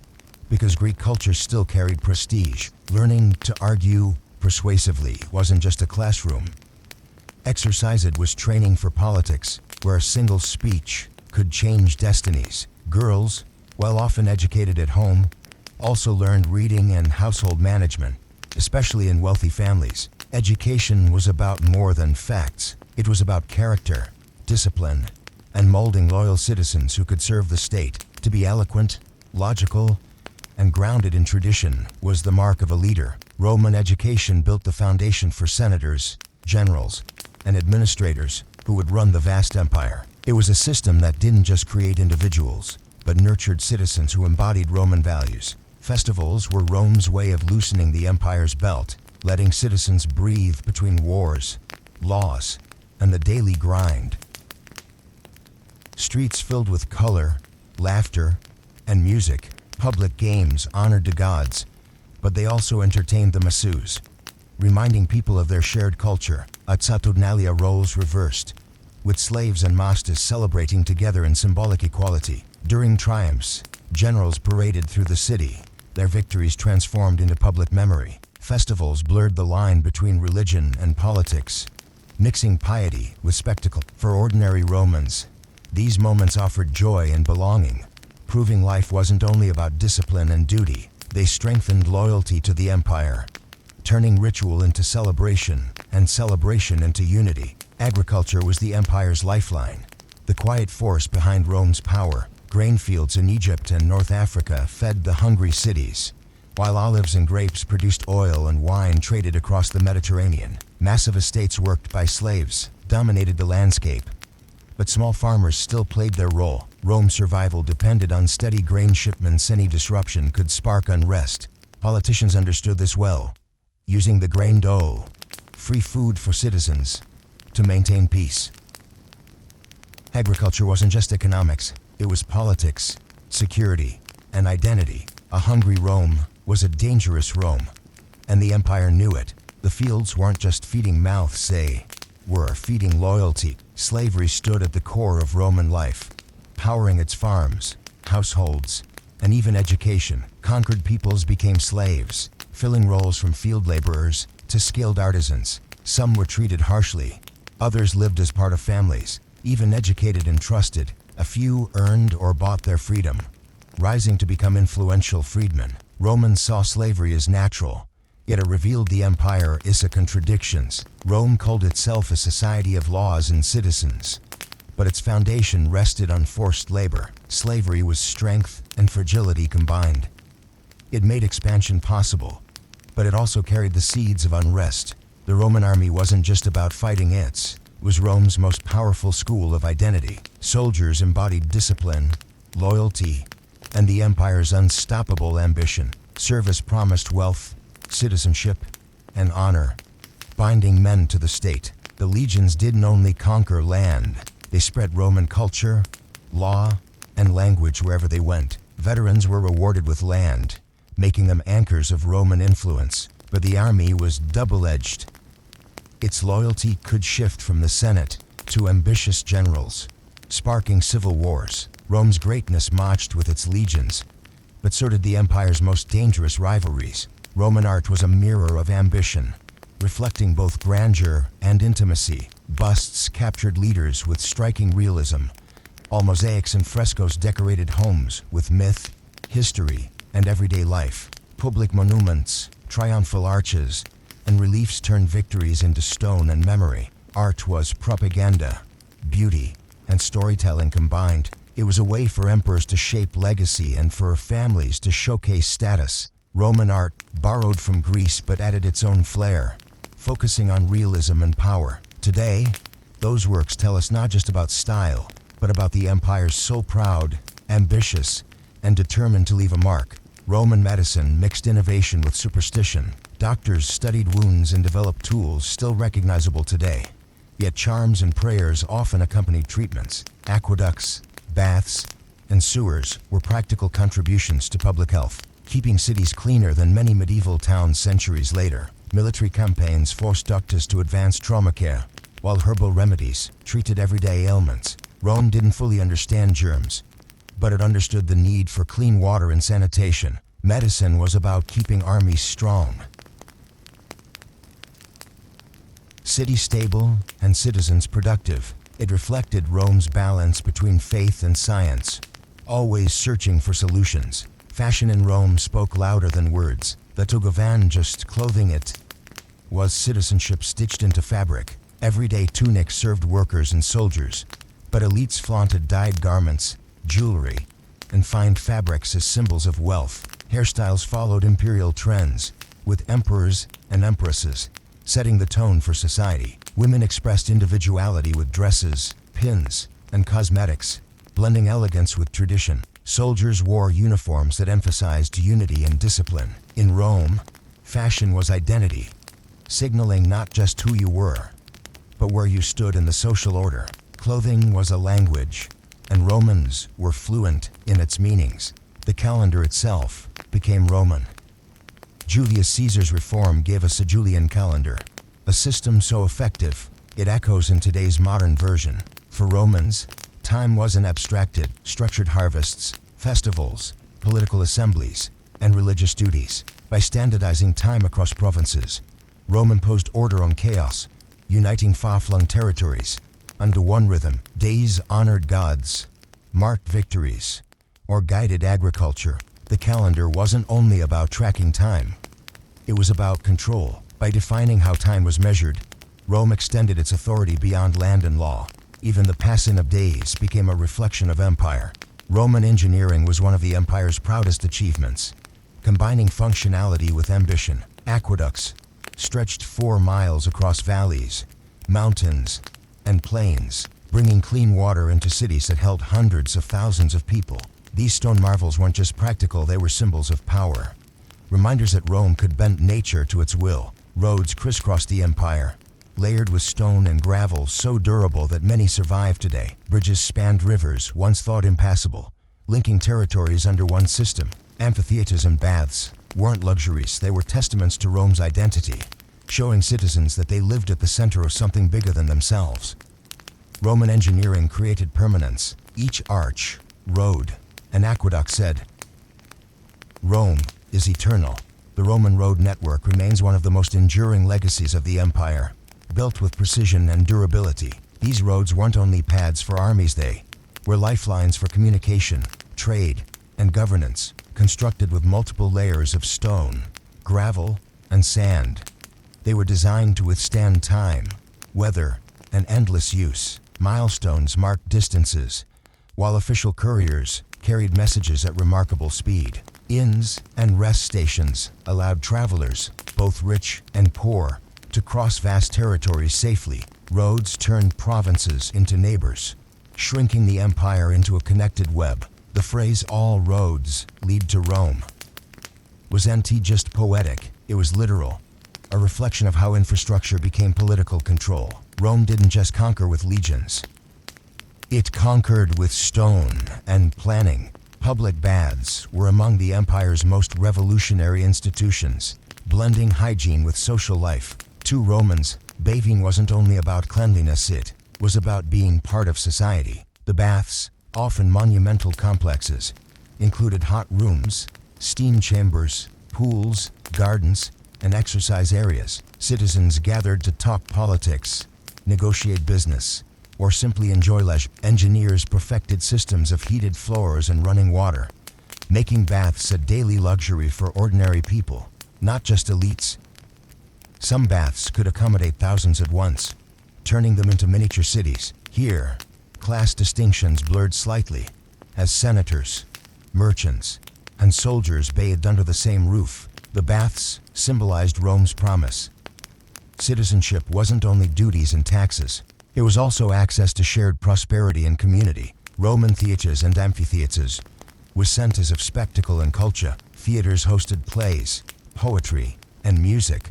because Greek culture still carried prestige. Learning to argue persuasively wasn't just a classroom. Exercise it was training for politics, where a single speech could change destinies. Girls, while often educated at home, also learned reading and household management, especially in wealthy families. Education was about more than facts. It was about character, discipline, and molding loyal citizens who could serve the state. To be eloquent, logical, and grounded in tradition was the mark of a leader. Roman education built the foundation for senators, generals, and administrators who would run the vast empire. It was a system that didn't just create individuals, but nurtured citizens who embodied Roman values. Festivals were Rome's way of loosening the empire's belt, letting citizens breathe between wars, laws, and the daily grind. Streets filled with color, laughter, and music. Public games honored the gods, but they also entertained the masses, reminding people of their shared culture. At Saturnalia, roles reversed, with slaves and masters celebrating together in symbolic equality. During triumphs, generals paraded through the city, their victories transformed into public memory. Festivals blurred the line between religion and politics, mixing piety with spectacle. For ordinary Romans, these moments offered joy and belonging, proving life wasn't only about discipline and duty. They strengthened loyalty to the empire, turning ritual into celebration and celebration into unity. Agriculture was the empire's lifeline, the quiet force behind Rome's power. Grain fields in Egypt and North Africa fed the hungry cities, while olives and grapes produced oil and wine traded across the Mediterranean. Massive estates worked by slaves dominated the landscape, but small farmers still played their role. Rome's survival depended on steady grain shipments. Any disruption could spark unrest. Politicians understood this well, using the grain dole, free food for citizens, to maintain peace. Agriculture wasn't just economics, it was politics, security, and identity. A hungry Rome was a dangerous Rome, and the empire knew it. The fields weren't just feeding mouths, they were feeding loyalty. Slavery stood at the core of Roman life, powering its farms, households, and even education. Conquered peoples became slaves, filling roles from field laborers to skilled artisans. Some were treated harshly, others lived as part of families, even educated and trusted. A few earned or bought their freedom, rising to become influential freedmen. Romans saw slavery as natural, yet it revealed the empire's contradictions. Rome called itself a society of laws and citizens, but its foundation rested on forced labor. Slavery was strength and fragility combined. It made expansion possible, but it also carried the seeds of unrest. The Roman army wasn't just about fighting, it was Rome's most powerful school of identity. Soldiers embodied discipline, loyalty, and the empire's unstoppable ambition. Service promised wealth, citizenship, and honor, binding men to the state. The legions didn't only conquer land, they spread Roman culture, law, and language wherever they went. Veterans were rewarded with land, making them anchors of Roman influence. But the army was double-edged. Its loyalty could shift from the Senate to ambitious generals, sparking civil wars. Rome's greatness marched with its legions, but so did the empire's most dangerous rivalries. Roman art was a mirror of ambition, reflecting both grandeur and intimacy. Busts captured leaders with striking realism, while mosaics and frescoes decorated homes with myth, history, and everyday life. Public monuments, triumphal arches, and reliefs turned victories into stone and memory. Art was propaganda, beauty, and storytelling combined. It was a way for emperors to shape legacy and for families to showcase status. Roman art borrowed from Greece but added its own flair, focusing on realism and power. Today, those works tell us not just about style, but about the empire so proud, ambitious, and determined to leave a mark. Roman medicine mixed innovation with superstition. Doctors studied wounds and developed tools still recognizable today. Yet charms and prayers often accompanied treatments. Aqueducts, baths, and sewers were practical contributions to public health, keeping cities cleaner than many medieval towns centuries later. Military campaigns forced doctors to advance trauma care, while herbal remedies treated everyday ailments. Rome didn't fully understand germs, but it understood the need for clean water and sanitation. Medicine was about keeping armies strong, cities stable, and citizens productive. It reflected Rome's balance between faith and science, always searching for solutions. Fashion in Rome spoke louder than words. The toga wasn't just clothing, it was citizenship stitched into fabric. Everyday tunics served workers and soldiers, but elites flaunted dyed garments, jewelry, and fine fabrics as symbols of wealth. Hairstyles followed imperial trends, with emperors and empresses setting the tone for society. Women expressed individuality with dresses, pins, and cosmetics, blending elegance with tradition. Soldiers wore uniforms that emphasized unity and discipline. In Rome, fashion was identity, signaling not just who you were, but where you stood in the social order. Clothing was a language, and Romans were fluent in its meanings. The calendar itself became Roman. Julius Caesar's reform gave us a Julian calendar, a system so effective it echoes in today's modern version. For Romans, time wasn't abstracted. Structured harvests, festivals, political assemblies, and religious duties. By standardizing time across provinces, Rome imposed order on chaos, uniting far-flung territories under one rhythm. Days honored gods, marked victories, or guided agriculture. The calendar wasn't only about tracking time, it was about control. By defining how time was measured, Rome extended its authority beyond land and law. Even the passing of days became a reflection of empire. Roman engineering was one of the empire's proudest achievements, combining functionality with ambition. Aqueducts stretched 4 miles across valleys, mountains, and plains, bringing clean water into cities that held hundreds of thousands of people. These stone marvels weren't just practical, they were symbols of power, reminders that Rome could bend nature to its will. Roads crisscrossed the empire, layered with stone and gravel so durable that many survive today. Bridges spanned rivers once thought impassable, linking territories under one system. Amphitheaters and baths weren't luxuries, they were testaments to Rome's identity, showing citizens that they lived at the center of something bigger than themselves. Roman engineering created permanence. Each arch, road, and aqueduct said, "Rome is eternal." The Roman road network remains one of the most enduring legacies of the empire. Built with precision and durability, these roads weren't only paths for armies, they were lifelines for communication, trade, and governance. Constructed with multiple layers of stone, gravel, and sand, they were designed to withstand time, weather, and endless use. Milestones marked distances, while official couriers carried messages at remarkable speed. Inns and rest stations allowed travelers, both rich and poor, to cross vast territories safely. Roads turned provinces into neighbors, shrinking the empire into a connected web. The phrase "all roads lead to Rome" wasn't just poetic, it was literal, a reflection of how infrastructure became political control. Rome didn't just conquer with legions, it conquered with stone and planning. Public baths were among the empire's most revolutionary institutions, blending hygiene with social life. To Romans, bathing wasn't only about cleanliness, it was about being part of society. The baths, often monumental complexes, included hot rooms, steam chambers, pools, gardens, and exercise areas. Citizens gathered to talk politics, negotiate business, or simply enjoy leisure. Engineers perfected systems of heated floors and running water, making baths a daily luxury for ordinary people, not just elites. Some baths could accommodate thousands at once, turning them into miniature cities. Here, class distinctions blurred slightly, as senators, merchants, and soldiers bathed under the same roof. The baths symbolized Rome's promise. Citizenship wasn't only duties and taxes, it was also access to shared prosperity and community. Roman theaters and amphitheaters were centers of spectacle and culture. Theaters hosted plays, poetry, and music,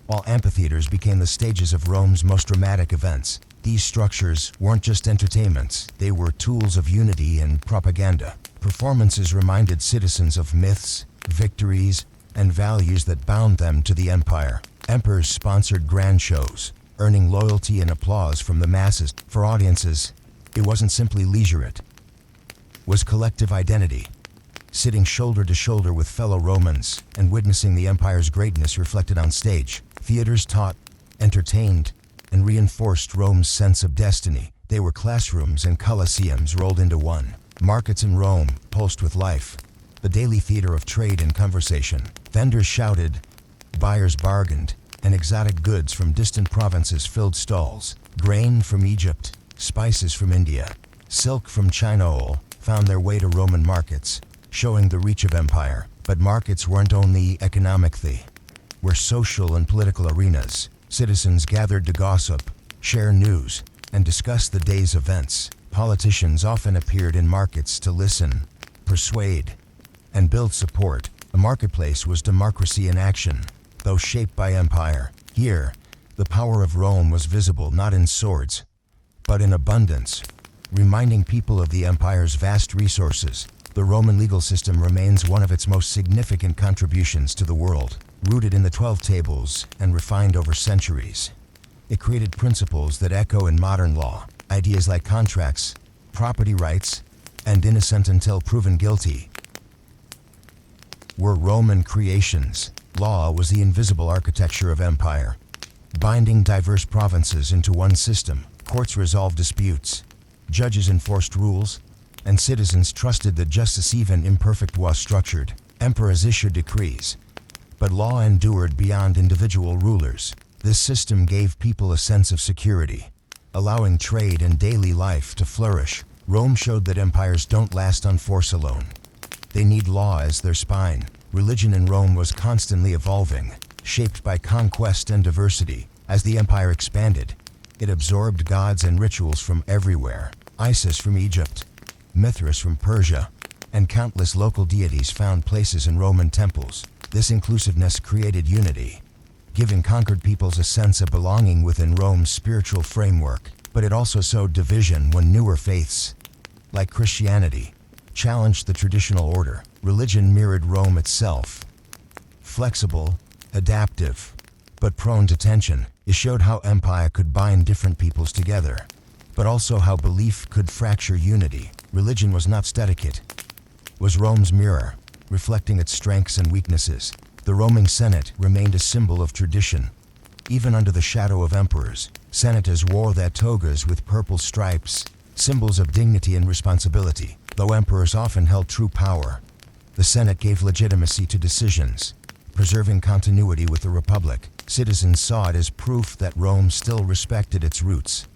while amphitheaters became the stages of Rome's most dramatic events. These structures weren't just entertainments, they were tools of unity and propaganda. Performances reminded citizens of myths, victories, and values that bound them to the empire. Emperors sponsored grand shows, earning loyalty and applause from the masses. For audiences, it wasn't simply leisure, it was collective identity. Sitting shoulder to shoulder with fellow Romans and witnessing the empire's greatness reflected on stage. Theaters taught, entertained, and reinforced Rome's sense of destiny. They were classrooms and colosseums rolled into one. Markets in Rome pulsed with life, the daily theater of trade and conversation. Vendors shouted, buyers bargained, and exotic goods from distant provinces filled stalls. Grain from Egypt, spices from India, silk from China all found their way to Roman markets, showing the reach of empire. But markets weren't only economic, they were social and political arenas. Citizens gathered to gossip, share news, and discuss the day's events. Politicians often appeared in markets to listen, persuade, and build support. A marketplace was democracy in action, though shaped by empire. Here, the power of Rome was visible not in swords, but in abundance, reminding people of the empire's vast resources. The Roman legal system remains one of its most significant contributions to the world. Rooted in the 12 tables and refined over centuries, it created principles that echo in modern law. Ideas like contracts, property rights, and innocent until proven guilty were Roman creations. Law was the invisible architecture of empire, binding diverse provinces into one system. Courts resolved disputes, judges enforced rules, and citizens trusted that justice, even imperfect, was structured. Emperors issued decrees, but law endured beyond individual rulers. This system gave people a sense of security, allowing trade and daily life to flourish. Rome showed that empires don't last on force alone. They need law as their spine. Religion in Rome was constantly evolving, shaped by conquest and diversity. As the empire expanded, it absorbed gods and rituals from everywhere. Isis from Egypt, Mithras from Persia, and countless local deities found places in Roman temples. This inclusiveness created unity, giving conquered peoples a sense of belonging within Rome's spiritual framework. But it also sowed division when newer faiths, like Christianity, challenged the traditional order. Religion mirrored Rome itself. Flexible, adaptive, but prone to tension, it showed how empire could bind different peoples together, but also how belief could fracture unity. Religion was not static, it was Rome's mirror, reflecting its strengths and weaknesses. The Roman Senate remained a symbol of tradition. Even under the shadow of emperors, senators wore their togas with purple stripes, symbols of dignity and responsibility. Though emperors often held true power, the Senate gave legitimacy to decisions, preserving continuity with the Republic. Citizens saw it as proof that Rome still respected its roots.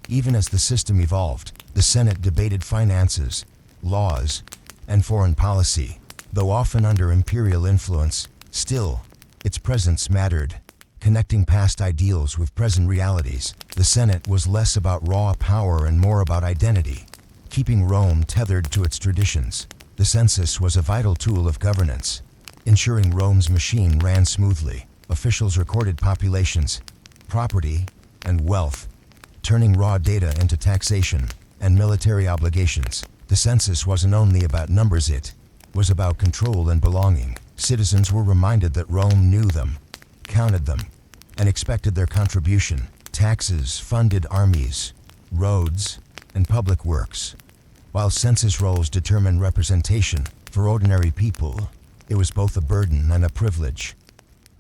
Even as the system evolved, the Senate debated finances, laws, and foreign policy. Though often under imperial influence, still, its presence mattered, connecting past ideals with present realities. The Senate was less about raw power and more about identity, keeping Rome tethered to its traditions. The census was a vital tool of governance, ensuring Rome's machine ran smoothly. Officials recorded populations, property, and wealth, turning raw data into taxation and military obligations. The census wasn't only about numbers, it was about control and belonging. Citizens were reminded that Rome knew them, counted them, and expected their contribution. Taxes funded armies, roads, and public works, while census rolls determined representation. For ordinary people, it was both a burden and a privilege.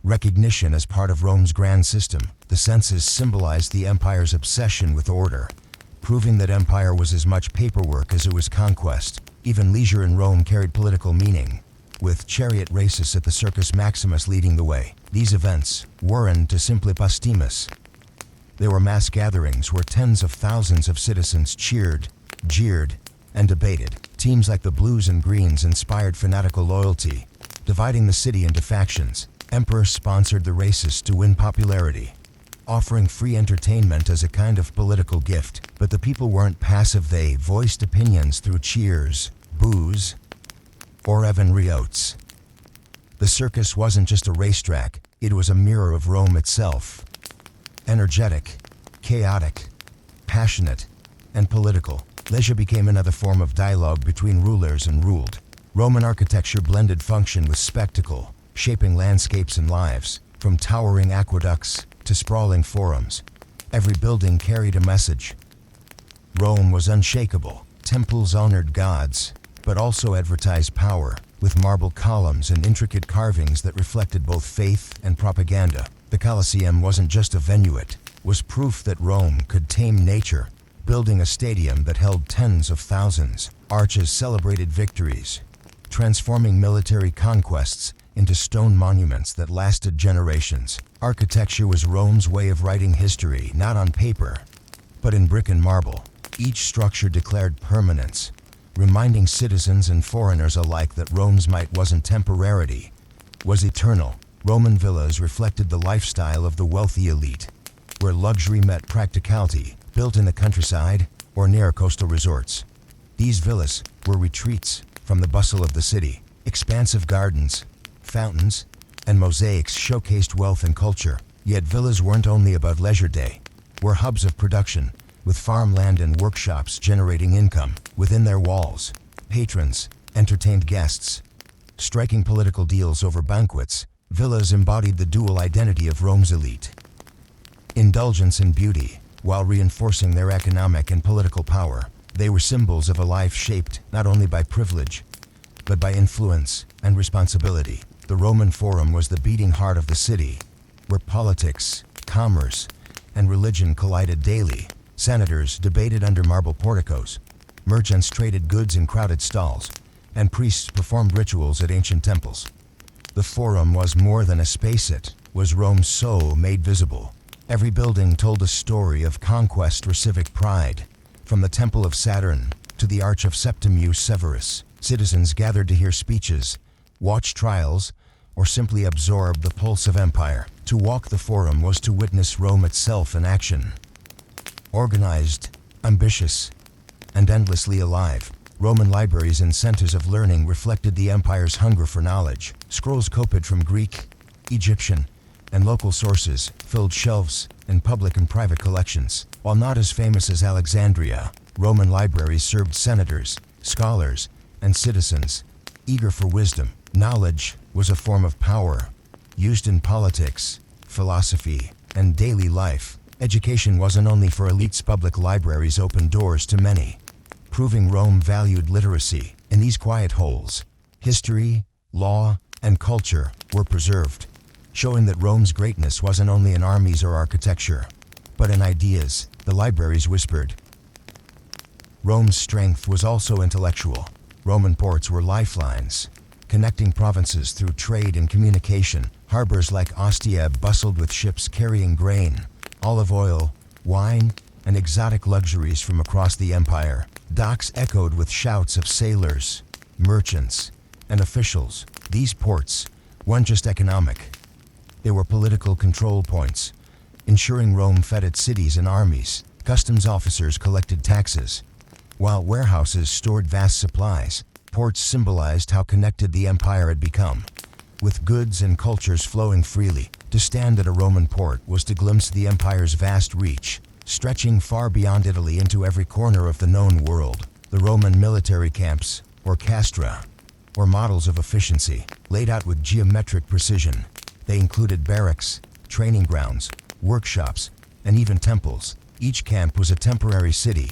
Recognition as part of Rome's grand system, the census symbolized the empire's obsession with order, proving that empire was as much paperwork as it was conquest. Even leisure in Rome carried political meaning, with chariot races at the Circus Maximus leading the way. These events weren't simply pastimes. They were mass gatherings where tens of thousands of citizens cheered, jeered, and debated. Teams like the Blues and Greens inspired fanatical loyalty, dividing the city into factions. Emperors sponsored the races to win popularity, offering free entertainment as a kind of political gift. But the people weren't passive, they voiced opinions through cheers, boos, or even riots. The circus wasn't just a racetrack, it was a mirror of Rome itself. Energetic, chaotic, passionate, and political, leisure became another form of dialogue between rulers and ruled. Roman architecture blended function with spectacle, shaping landscapes and lives. From towering aqueducts to sprawling forums, every building carried a message. Rome was unshakable. Temples honored gods, but also advertised power, with marble columns and intricate carvings that reflected both faith and propaganda. The Colosseum wasn't just a venue, it was proof that Rome could tame nature, building a stadium that held tens of thousands. Arches celebrated victories, transforming military conquests into stone monuments that lasted generations. Architecture was Rome's way of writing history, not on paper, but in brick and marble. Each structure declared permanence, reminding citizens and foreigners alike that Rome's might wasn't temporary, was eternal. Roman villas reflected the lifestyle of the wealthy elite, where luxury met practicality, built in the countryside or near coastal resorts. These villas were retreats from the bustle of the city. Expansive gardens, fountains, and mosaics showcased wealth and culture. Yet villas weren't only about leisure day, were hubs of production, with farmland and workshops generating income within their walls. Patrons entertained guests, striking political deals over banquets. Villas embodied the dual identity of Rome's elite: indulgence and beauty. While reinforcing their economic and political power, they were symbols of a life shaped not only by privilege, but by influence and responsibility. The Roman Forum was the beating heart of the city, where politics, commerce, and religion collided daily. Senators debated under marble porticos, merchants traded goods in crowded stalls, and priests performed rituals at ancient temples. The Forum was more than a space, it was Rome's soul made visible. Every building told a story of conquest or civic pride. From the Temple of Saturn to the Arch of Septimius Severus, citizens gathered to hear speeches, watch trials, or simply absorb the pulse of empire. To walk the Forum was to witness Rome itself in action. Organized, ambitious, and endlessly alive, Roman libraries and centers of learning reflected the empire's hunger for knowledge. Scrolls copied from Greek, Egyptian, and local sources filled shelves in public and private collections. While not as famous as Alexandria, Roman libraries served senators, scholars, and citizens eager for wisdom. Knowledge was a form of power, used in politics, philosophy, and daily life. Education wasn't only for elites. Public libraries opened doors to many, proving Rome valued literacy. In these quiet holes, history, law, and culture were preserved, showing that Rome's greatness wasn't only in armies or architecture, but in ideas. The libraries whispered. Rome's strength was also intellectual. Roman ports were lifelines, connecting provinces through trade and communication. Harbors like Ostia bustled with ships carrying grain, olive oil, wine, and exotic luxuries from across the empire. Docks echoed with shouts of sailors, merchants, and officials. These ports weren't just economic. They were political control points, ensuring Rome fed its cities and armies. Customs officers collected taxes, while warehouses stored vast supplies. Ports symbolized how connected the empire had become, with goods and cultures flowing freely. To stand at a Roman port was to glimpse the empire's vast reach, stretching far beyond Italy into every corner of the known world. The Roman military camps, or castra, were models of efficiency, laid out with geometric precision. They included barracks, training grounds, workshops, and even temples. Each camp was a temporary city,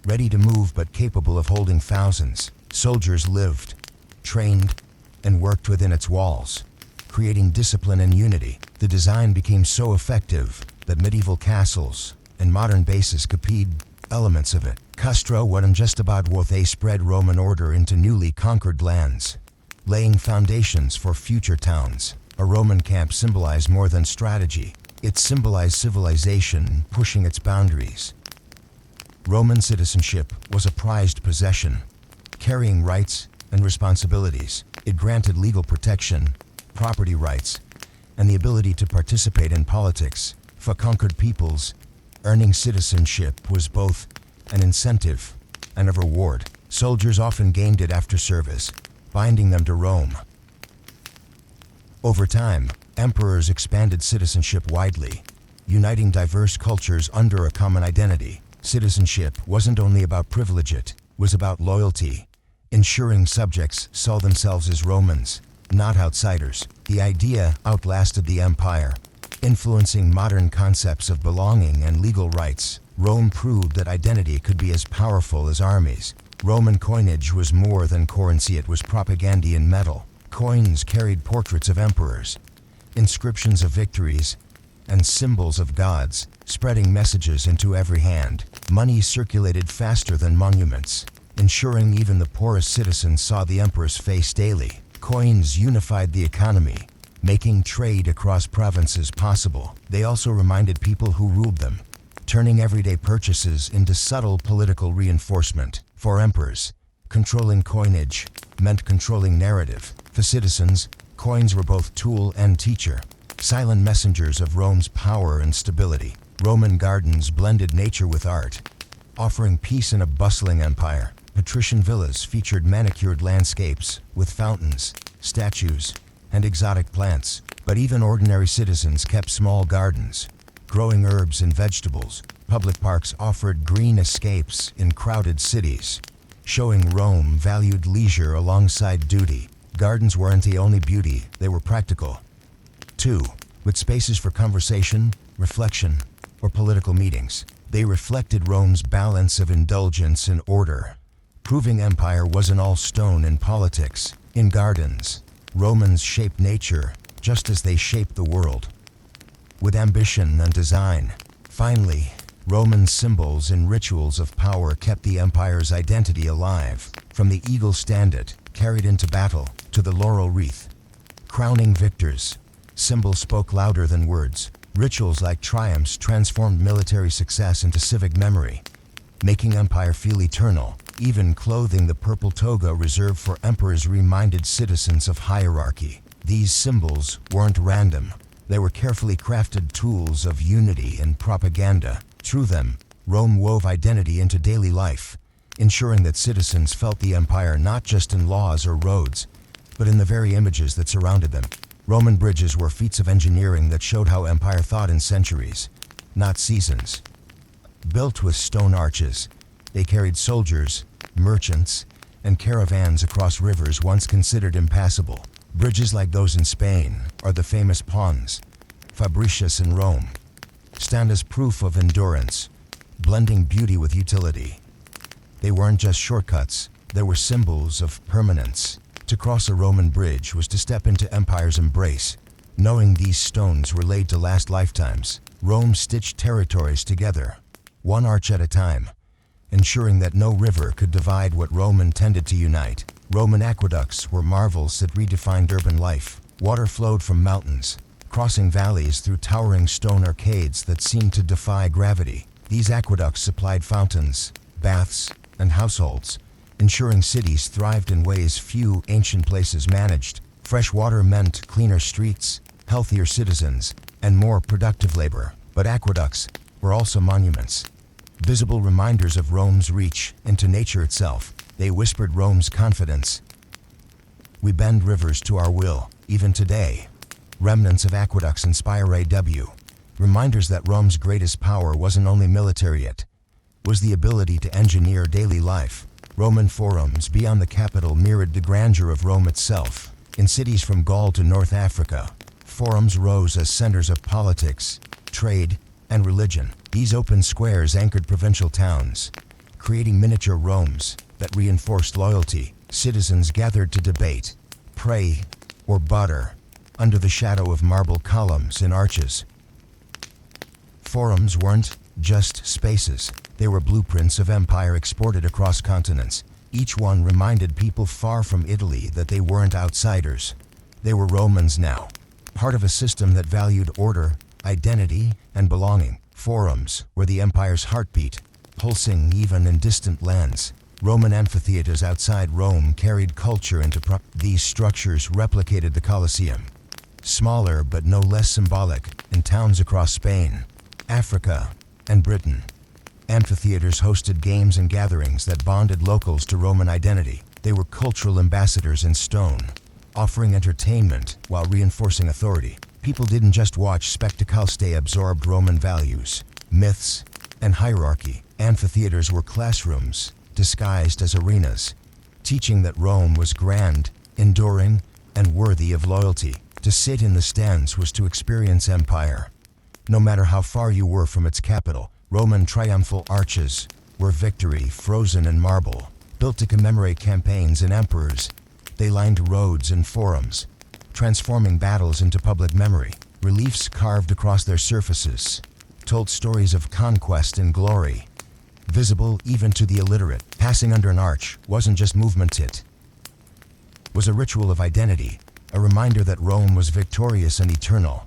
ready to move but capable of holding thousands. Soldiers lived, trained, and worked within its walls, creating discipline and unity. The design became so effective that medieval castles and modern bases copied elements of it. Castra wasn't just about what they spread Roman order into newly conquered lands, laying foundations for future towns. A Roman camp symbolized more than strategy. It symbolized civilization pushing its boundaries. Roman citizenship was a prized possession, carrying rights and responsibilities. It granted legal protection, property rights, and the ability to participate in politics. For conquered peoples, earning citizenship was both an incentive and a reward. Soldiers often gained it after service, binding them to Rome. Over time, emperors expanded citizenship widely, uniting diverse cultures under a common identity. Citizenship wasn't only about privilege, it was about loyalty, ensuring subjects saw themselves as Romans, not outsiders. The idea outlasted the empire, influencing modern concepts of belonging and legal rights. Rome proved that identity could be as powerful as armies. Roman coinage was more than currency, it was propaganda in metal. Coins carried portraits of emperors, inscriptions of victories, and symbols of gods, spreading messages into every hand. Money circulated faster than monuments, ensuring even the poorest citizens saw the emperor's face daily. Coins unified the economy, making trade across provinces possible. They also reminded people who ruled them, turning everyday purchases into subtle political reinforcement. For emperors, controlling coinage meant controlling narrative. For citizens, coins were both tool and teacher, silent messengers of Rome's power and stability. Roman gardens blended nature with art, offering peace in a bustling empire. Patrician villas featured manicured landscapes with fountains, statues, and exotic plants. But even ordinary citizens kept small gardens, growing herbs and vegetables. Public parks offered green escapes in crowded cities, showing Rome valued leisure alongside duty. Gardens weren't the only beauty, they were practical, too, with spaces for conversation, reflection, or political meetings. They reflected Rome's balance of indulgence and order, proving empire wasn't all stone in politics. In gardens, Romans shaped nature just as they shaped the world, with ambition and design. Finally, Roman symbols and rituals of power kept the empire's identity alive, from the eagle standard carried into battle to the laurel wreath crowning victors. Symbols spoke louder than words. Rituals like triumphs transformed military success into civic memory, making empire feel eternal. Even clothing the purple toga reserved for emperors reminded citizens of hierarchy. These symbols weren't random. They were carefully crafted tools of unity and propaganda. Through them, Rome wove identity into daily life, ensuring that citizens felt the empire not just in laws or roads, but in the very images that surrounded them. Roman bridges were feats of engineering that showed how empire thought in centuries, not seasons. Built with stone arches, they carried soldiers, merchants, and caravans across rivers once considered impassable. Bridges like those in Spain, or the famous Ponts Fabricius in Rome, stand as proof of endurance, blending beauty with utility. They weren't just shortcuts, they were symbols of permanence. To cross a Roman bridge was to step into empire's embrace. Knowing these stones were laid to last lifetimes, Rome stitched territories together, one arch at a time, ensuring that no river could divide what Rome intended to unite. Roman aqueducts were marvels that redefined urban life. Water flowed from mountains, crossing valleys through towering stone arcades that seemed to defy gravity. These aqueducts supplied fountains, baths, and households, ensuring cities thrived in ways few ancient places managed. Fresh water meant cleaner streets, healthier citizens, and more productive labor. But aqueducts were also monuments, visible reminders of Rome's reach into nature itself. They whispered Rome's confidence. We bend rivers to our will. Even today, remnants of aqueducts inspire AW, reminders that Rome's greatest power wasn't only military, it was the ability to engineer daily life. Roman forums beyond the capital mirrored the grandeur of Rome itself. In cities from Gaul to North Africa, forums rose as centers of politics, trade, and religion. These open squares anchored provincial towns, creating miniature Romes that reinforced loyalty. Citizens gathered to debate, pray, or barter under the shadow of marble columns and arches. Forums weren't just spaces, they were blueprints of empire exported across continents. Each one reminded people far from Italy that they weren't outsiders. They were Romans now, part of a system that valued order, identity, and belonging. Forums were the empire's heartbeat, pulsing even in distant lands. Roman amphitheaters outside Rome carried culture into these structures replicated the Colosseum, smaller but no less symbolic, in towns across Spain, Africa, and Britain. Amphitheaters hosted games and gatherings that bonded locals to Roman identity. They were cultural ambassadors in stone, offering entertainment while reinforcing authority. People didn't just watch spectacles, they absorbed Roman values, myths, and hierarchy. Amphitheaters were classrooms, disguised as arenas, teaching that Rome was grand, enduring, and worthy of loyalty. To sit in the stands was to experience empire. No matter how far you were from its capital, Roman triumphal arches were victory frozen in marble, built to commemorate campaigns and emperors. They lined roads and forums, transforming battles into public memory. Reliefs carved across their surfaces told stories of conquest and glory, visible even to the illiterate. Passing under an arch wasn't just movement, it was a ritual of identity, a reminder that Rome was victorious and eternal.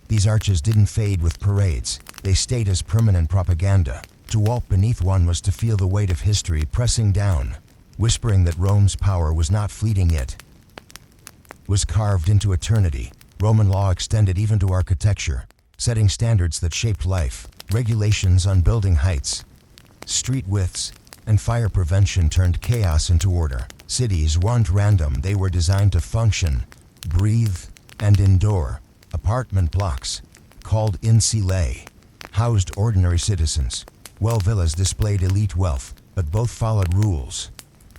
These arches didn't fade with parades, they stayed as permanent propaganda. To walk beneath one was to feel the weight of history pressing down, whispering that Rome's power was not fleeting, it was carved into eternity. Roman law extended even to architecture, setting standards that shaped life. Regulations on building heights, street widths, and fire prevention turned chaos into order. Cities weren't random, they were designed to function, breathe, and endure. Apartment blocks, called insulae, housed ordinary citizens, while villas displayed elite wealth, but both followed rules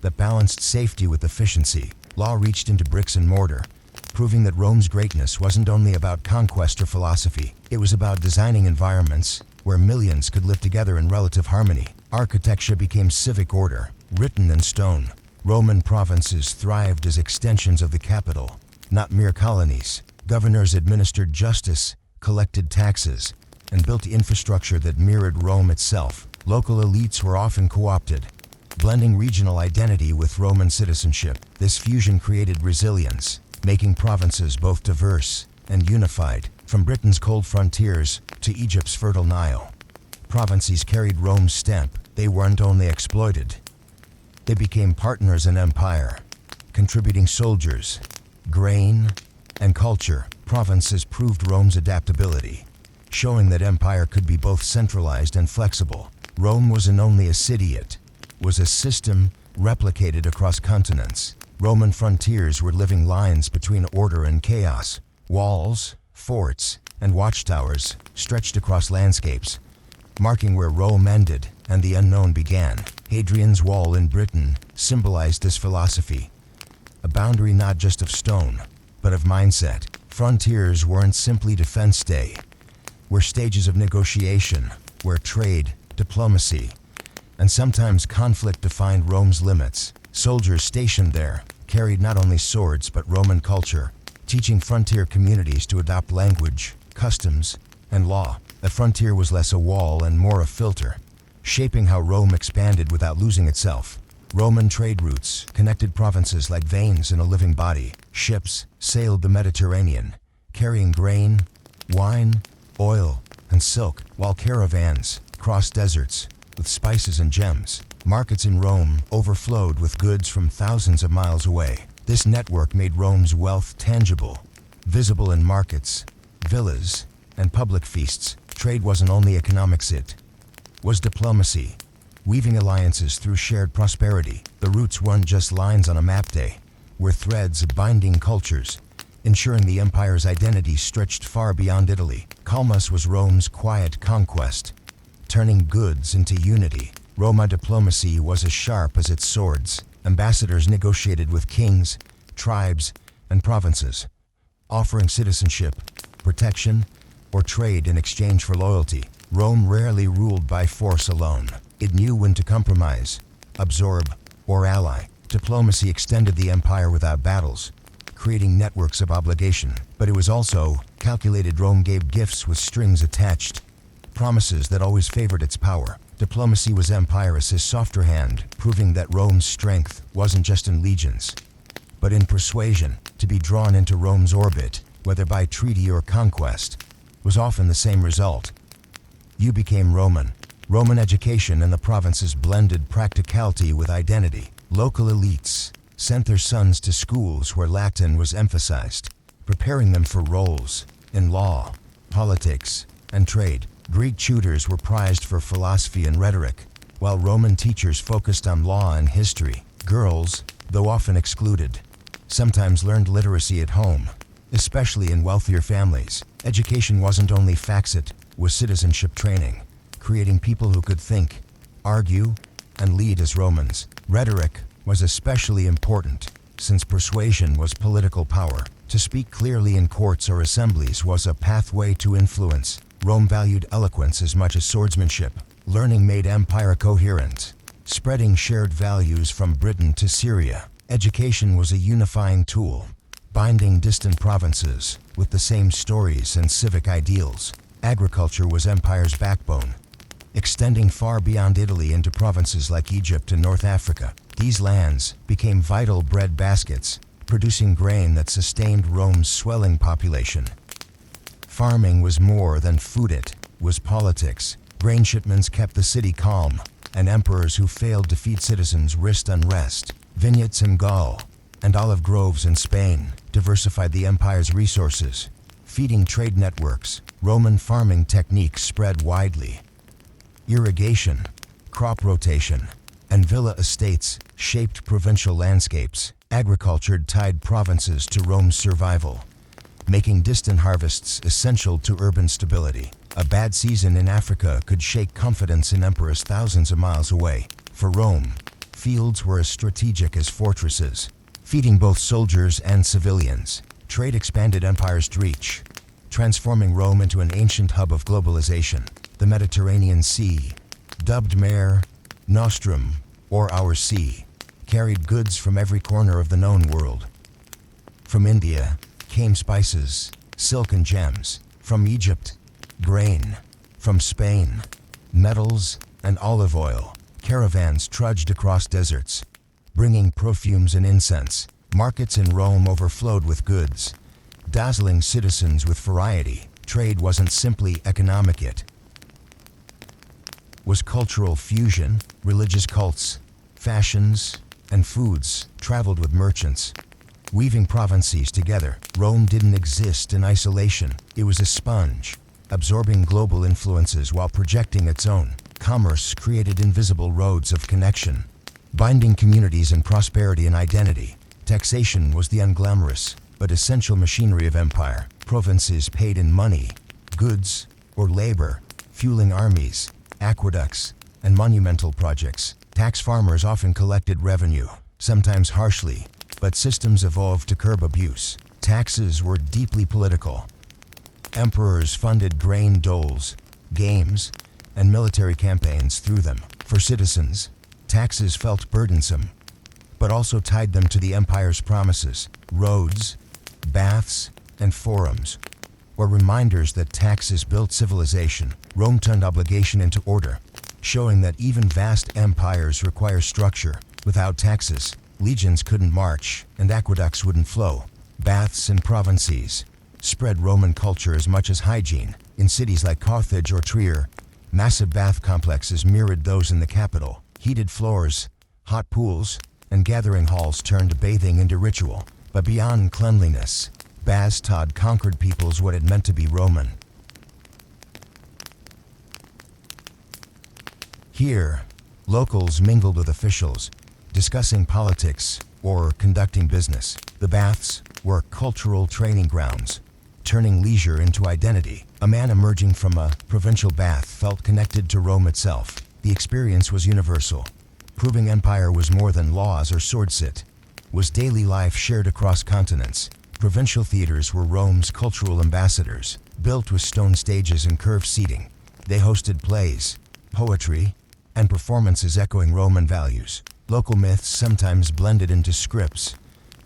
that balanced safety with efficiency. Law reached into bricks and mortar, proving that Rome's greatness wasn't only about conquest or philosophy, it was about designing environments where millions could live together in relative harmony. Architecture became civic order, written in stone. Roman provinces thrived as extensions of the capital, not mere colonies. Governors administered justice, collected taxes, and built infrastructure that mirrored Rome itself. Local elites were often co-opted, blending regional identity with Roman citizenship. This fusion created resilience, making provinces both diverse and unified. From Britain's cold frontiers to Egypt's fertile Nile, provinces carried Rome's stamp. They weren't only exploited, they became partners in empire, contributing soldiers, grain, and culture. Provinces proved Rome's adaptability, showing that empire could be both centralized and flexible. Rome wasn't only a city, it was a system replicated across continents. Roman frontiers were living lines between order and chaos. Walls, forts, and watchtowers stretched across landscapes, marking where Rome ended and the unknown began. Hadrian's Wall in Britain symbolized this philosophy, a boundary not just of stone, but of mindset. Frontiers weren't simply defense, they were stages of negotiation, where trade, diplomacy, and sometimes conflict defined Rome's limits. Soldiers stationed there carried not only swords but Roman culture, teaching frontier communities to adopt language, customs, and law. The frontier was less a wall and more a filter, shaping how Rome expanded without losing itself. Roman trade routes connected provinces like veins in a living body. Ships sailed the Mediterranean, carrying grain, wine, oil, and silk, while caravans crossed deserts with spices and gems. Markets in Rome overflowed with goods from thousands of miles away. This network made Rome's wealth tangible, visible in markets, villas, and public feasts. Trade wasn't only economics, it was diplomacy, weaving alliances through shared prosperity. The routes weren't just lines on a map, they were threads binding cultures, ensuring the empire's identity stretched far beyond Italy. Commerce was Rome's quiet conquest, turning goods into unity. Roman diplomacy was as sharp as its swords. Ambassadors negotiated with kings, tribes, and provinces, offering citizenship, protection, or trade in exchange for loyalty. Rome rarely ruled by force alone. It knew when to compromise, absorb, or ally. Diplomacy extended the empire without battles, creating networks of obligation. But it was also calculated. Rome gave gifts with strings attached, promises that always favored its power. Diplomacy was Empirus' softer hand, proving that Rome's strength wasn't just in legions, but in persuasion. To be drawn into Rome's orbit, whether by treaty or conquest, was often the same result. You became Roman. Roman education in the provinces blended practicality with identity. Local elites sent their sons to schools where Latin was emphasized, preparing them for roles in law, politics, and trade. Greek tutors were prized for philosophy and rhetoric, while Roman teachers focused on law and history. Girls, though often excluded, sometimes learned literacy at home, especially in wealthier families. Education wasn't only facts, it was citizenship training, creating people who could think, argue, and lead as Romans. Rhetoric was especially important, since persuasion was political power. To speak clearly in courts or assemblies was a pathway to influence. Rome valued eloquence as much as swordsmanship. Learning made empire coherent, spreading shared values from Britain to Syria. Education was a unifying tool, binding distant provinces with the same stories and civic ideals. Agriculture was empire's backbone, extending far beyond Italy into provinces like Egypt and North Africa. These lands became vital bread baskets, producing grain that sustained Rome's swelling population. Farming was more than food, it was politics. Grain shipments kept the city calm, and emperors who failed to feed citizens risked unrest. Vineyards in Gaul and olive groves in Spain diversified the empire's resources, feeding trade networks. Roman farming techniques spread widely. Irrigation, crop rotation, and villa estates shaped provincial landscapes. Agriculture tied provinces to Rome's survival, making distant harvests essential to urban stability. A bad season in Africa could shake confidence in emperors thousands of miles away. For Rome, fields were as strategic as fortresses, feeding both soldiers and civilians. Trade expanded empire's reach, transforming Rome into an ancient hub of globalization. The Mediterranean Sea, dubbed Mare Nostrum, or Our Sea, carried goods from every corner of the known world. From India came spices, silk and gems. From Egypt, grain. From Spain, metals and olive oil. Caravans trudged across deserts, bringing perfumes and incense. Markets in Rome overflowed with goods, dazzling citizens with variety. Trade wasn't simply economic, it was cultural fusion. Religious cults, fashions, and foods traveled with merchants, weaving provinces together. Rome didn't exist in isolation. It was a sponge, absorbing global influences while projecting its own. Commerce created invisible roads of connection, binding communities in prosperity and identity. Taxation was the unglamorous but essential machinery of empire. Provinces paid in money, goods, or labor, fueling armies, aqueducts, and monumental projects. Tax farmers often collected revenue, sometimes harshly, but systems evolved to curb abuse. Taxes were deeply political. Emperors funded grain doles, games, and military campaigns through them. For citizens, taxes felt burdensome, but also tied them to the empire's promises. Roads, baths, and forums were reminders that taxes built civilization. Rome turned obligation into order, showing that even vast empires require structure. Without taxes, legions couldn't march and aqueducts wouldn't flow. Baths in provinces spread Roman culture as much as hygiene. In cities like Carthage or Trier, massive bath complexes mirrored those in the capital. Heated floors, hot pools, and gathering halls turned bathing into ritual. But beyond cleanliness, baths taught conquered peoples what it meant to be Roman. Here, locals mingled with officials, discussing politics or conducting business. The baths were cultural training grounds, turning leisure into identity. A man emerging from a provincial bath felt connected to Rome itself. The experience was universal, proving empire was more than laws or swordsit, was daily life shared across continents. Provincial theaters were Rome's cultural ambassadors, built with stone stages and curved seating. They hosted plays, poetry, and performances echoing Roman values. Local myths sometimes blended into scripts,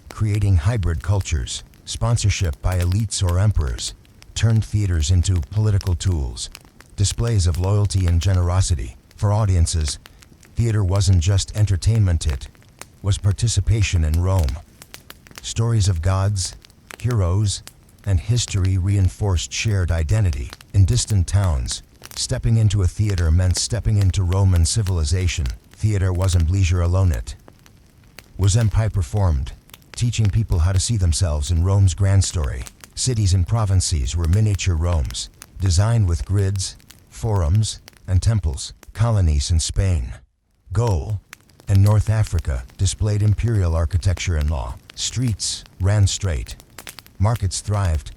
creating hybrid cultures. Sponsorship by elites or emperors turned theaters into political tools, displays of loyalty and generosity. For audiences, theater wasn't just entertainment, it was participation in Rome. Stories of gods, heroes, and history reinforced shared identity. In distant towns, stepping into a theater meant stepping into Roman civilization. Theater wasn't leisure alone, it was empire performed, teaching people how to see themselves in Rome's grand story. Cities and provinces were miniature Romes, designed with grids, forums, and temples. Colonies in Spain, Gaul, and North Africa displayed imperial architecture and law. Streets ran straight, markets thrived,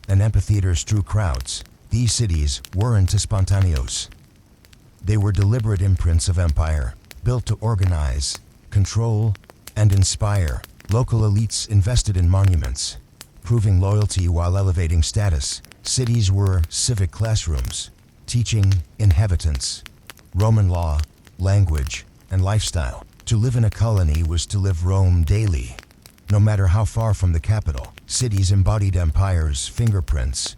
and amphitheaters drew crowds. These cities weren't spontaneous. They were deliberate imprints of empire, built to organize, control, and inspire. Local elites invested in monuments, proving loyalty while elevating status. Cities were civic classrooms, teaching inhabitants Roman law, language, and lifestyle. To live in a colony was to live Rome daily, no matter how far from the capital. Cities embodied empire's fingerprints,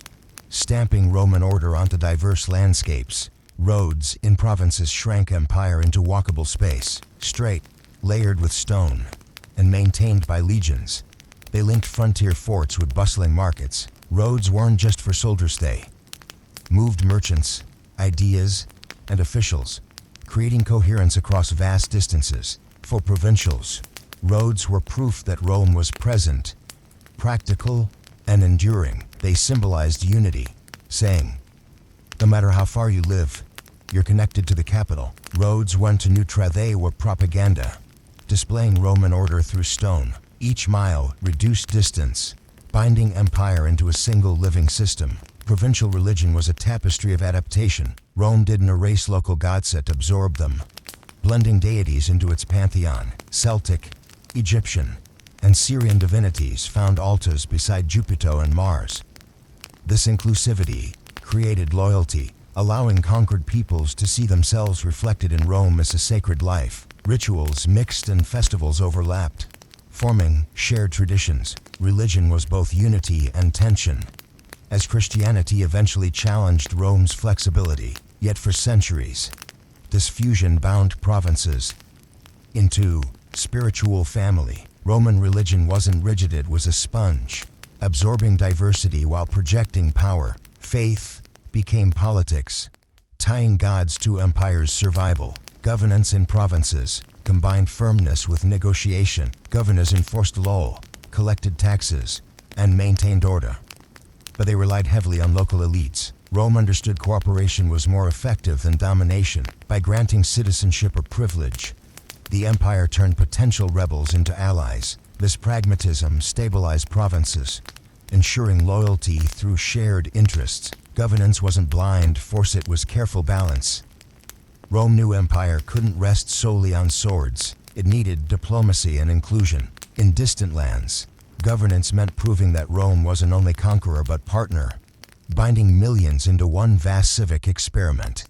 stamping Roman order onto diverse landscapes. Roads in provinces shrank empire into walkable space, straight, layered with stone, and maintained by legions. They linked frontier forts with bustling markets. Roads weren't just for soldiers, they moved merchants, ideas, and officials, creating coherence across vast distances. For provincials, roads were proof that Rome was present, practical, and enduring. They symbolized unity, saying, no matter how far you live, you're connected to the capital. Roads went to Neutra, they were propaganda, displaying Roman order through stone. Each mile reduced distance, binding empire into a single living system. Provincial religion was a tapestry of adaptation. Rome didn't erase local gods, it absorbed them, blending deities into its pantheon. Celtic, Egyptian, and Syrian divinities found altars beside Jupiter and Mars. This inclusivity created loyalty, allowing conquered peoples to see themselves reflected in Rome as a sacred life. Rituals mixed and festivals overlapped, forming shared traditions. Religion was both unity and tension, as Christianity eventually challenged Rome's flexibility. Yet for centuries, this fusion bound provinces into spiritual family. Roman religion wasn't rigid, it was a sponge, absorbing diversity while projecting power. Faith became politics, tying gods to empire's survival. Governance in provinces combined firmness with negotiation. Governors enforced law, collected taxes, and maintained order, but they relied heavily on local elites. Rome understood cooperation was more effective than domination. By granting citizenship or privilege, the empire turned potential rebels into allies. This pragmatism stabilized provinces, ensuring loyalty through shared interests. Governance wasn't blind force, it was careful balance. Rome knew empire couldn't rest solely on swords. It needed diplomacy and inclusion. In distant lands, governance meant proving that Rome wasn't only conqueror but partner, binding millions into one vast civic experiment.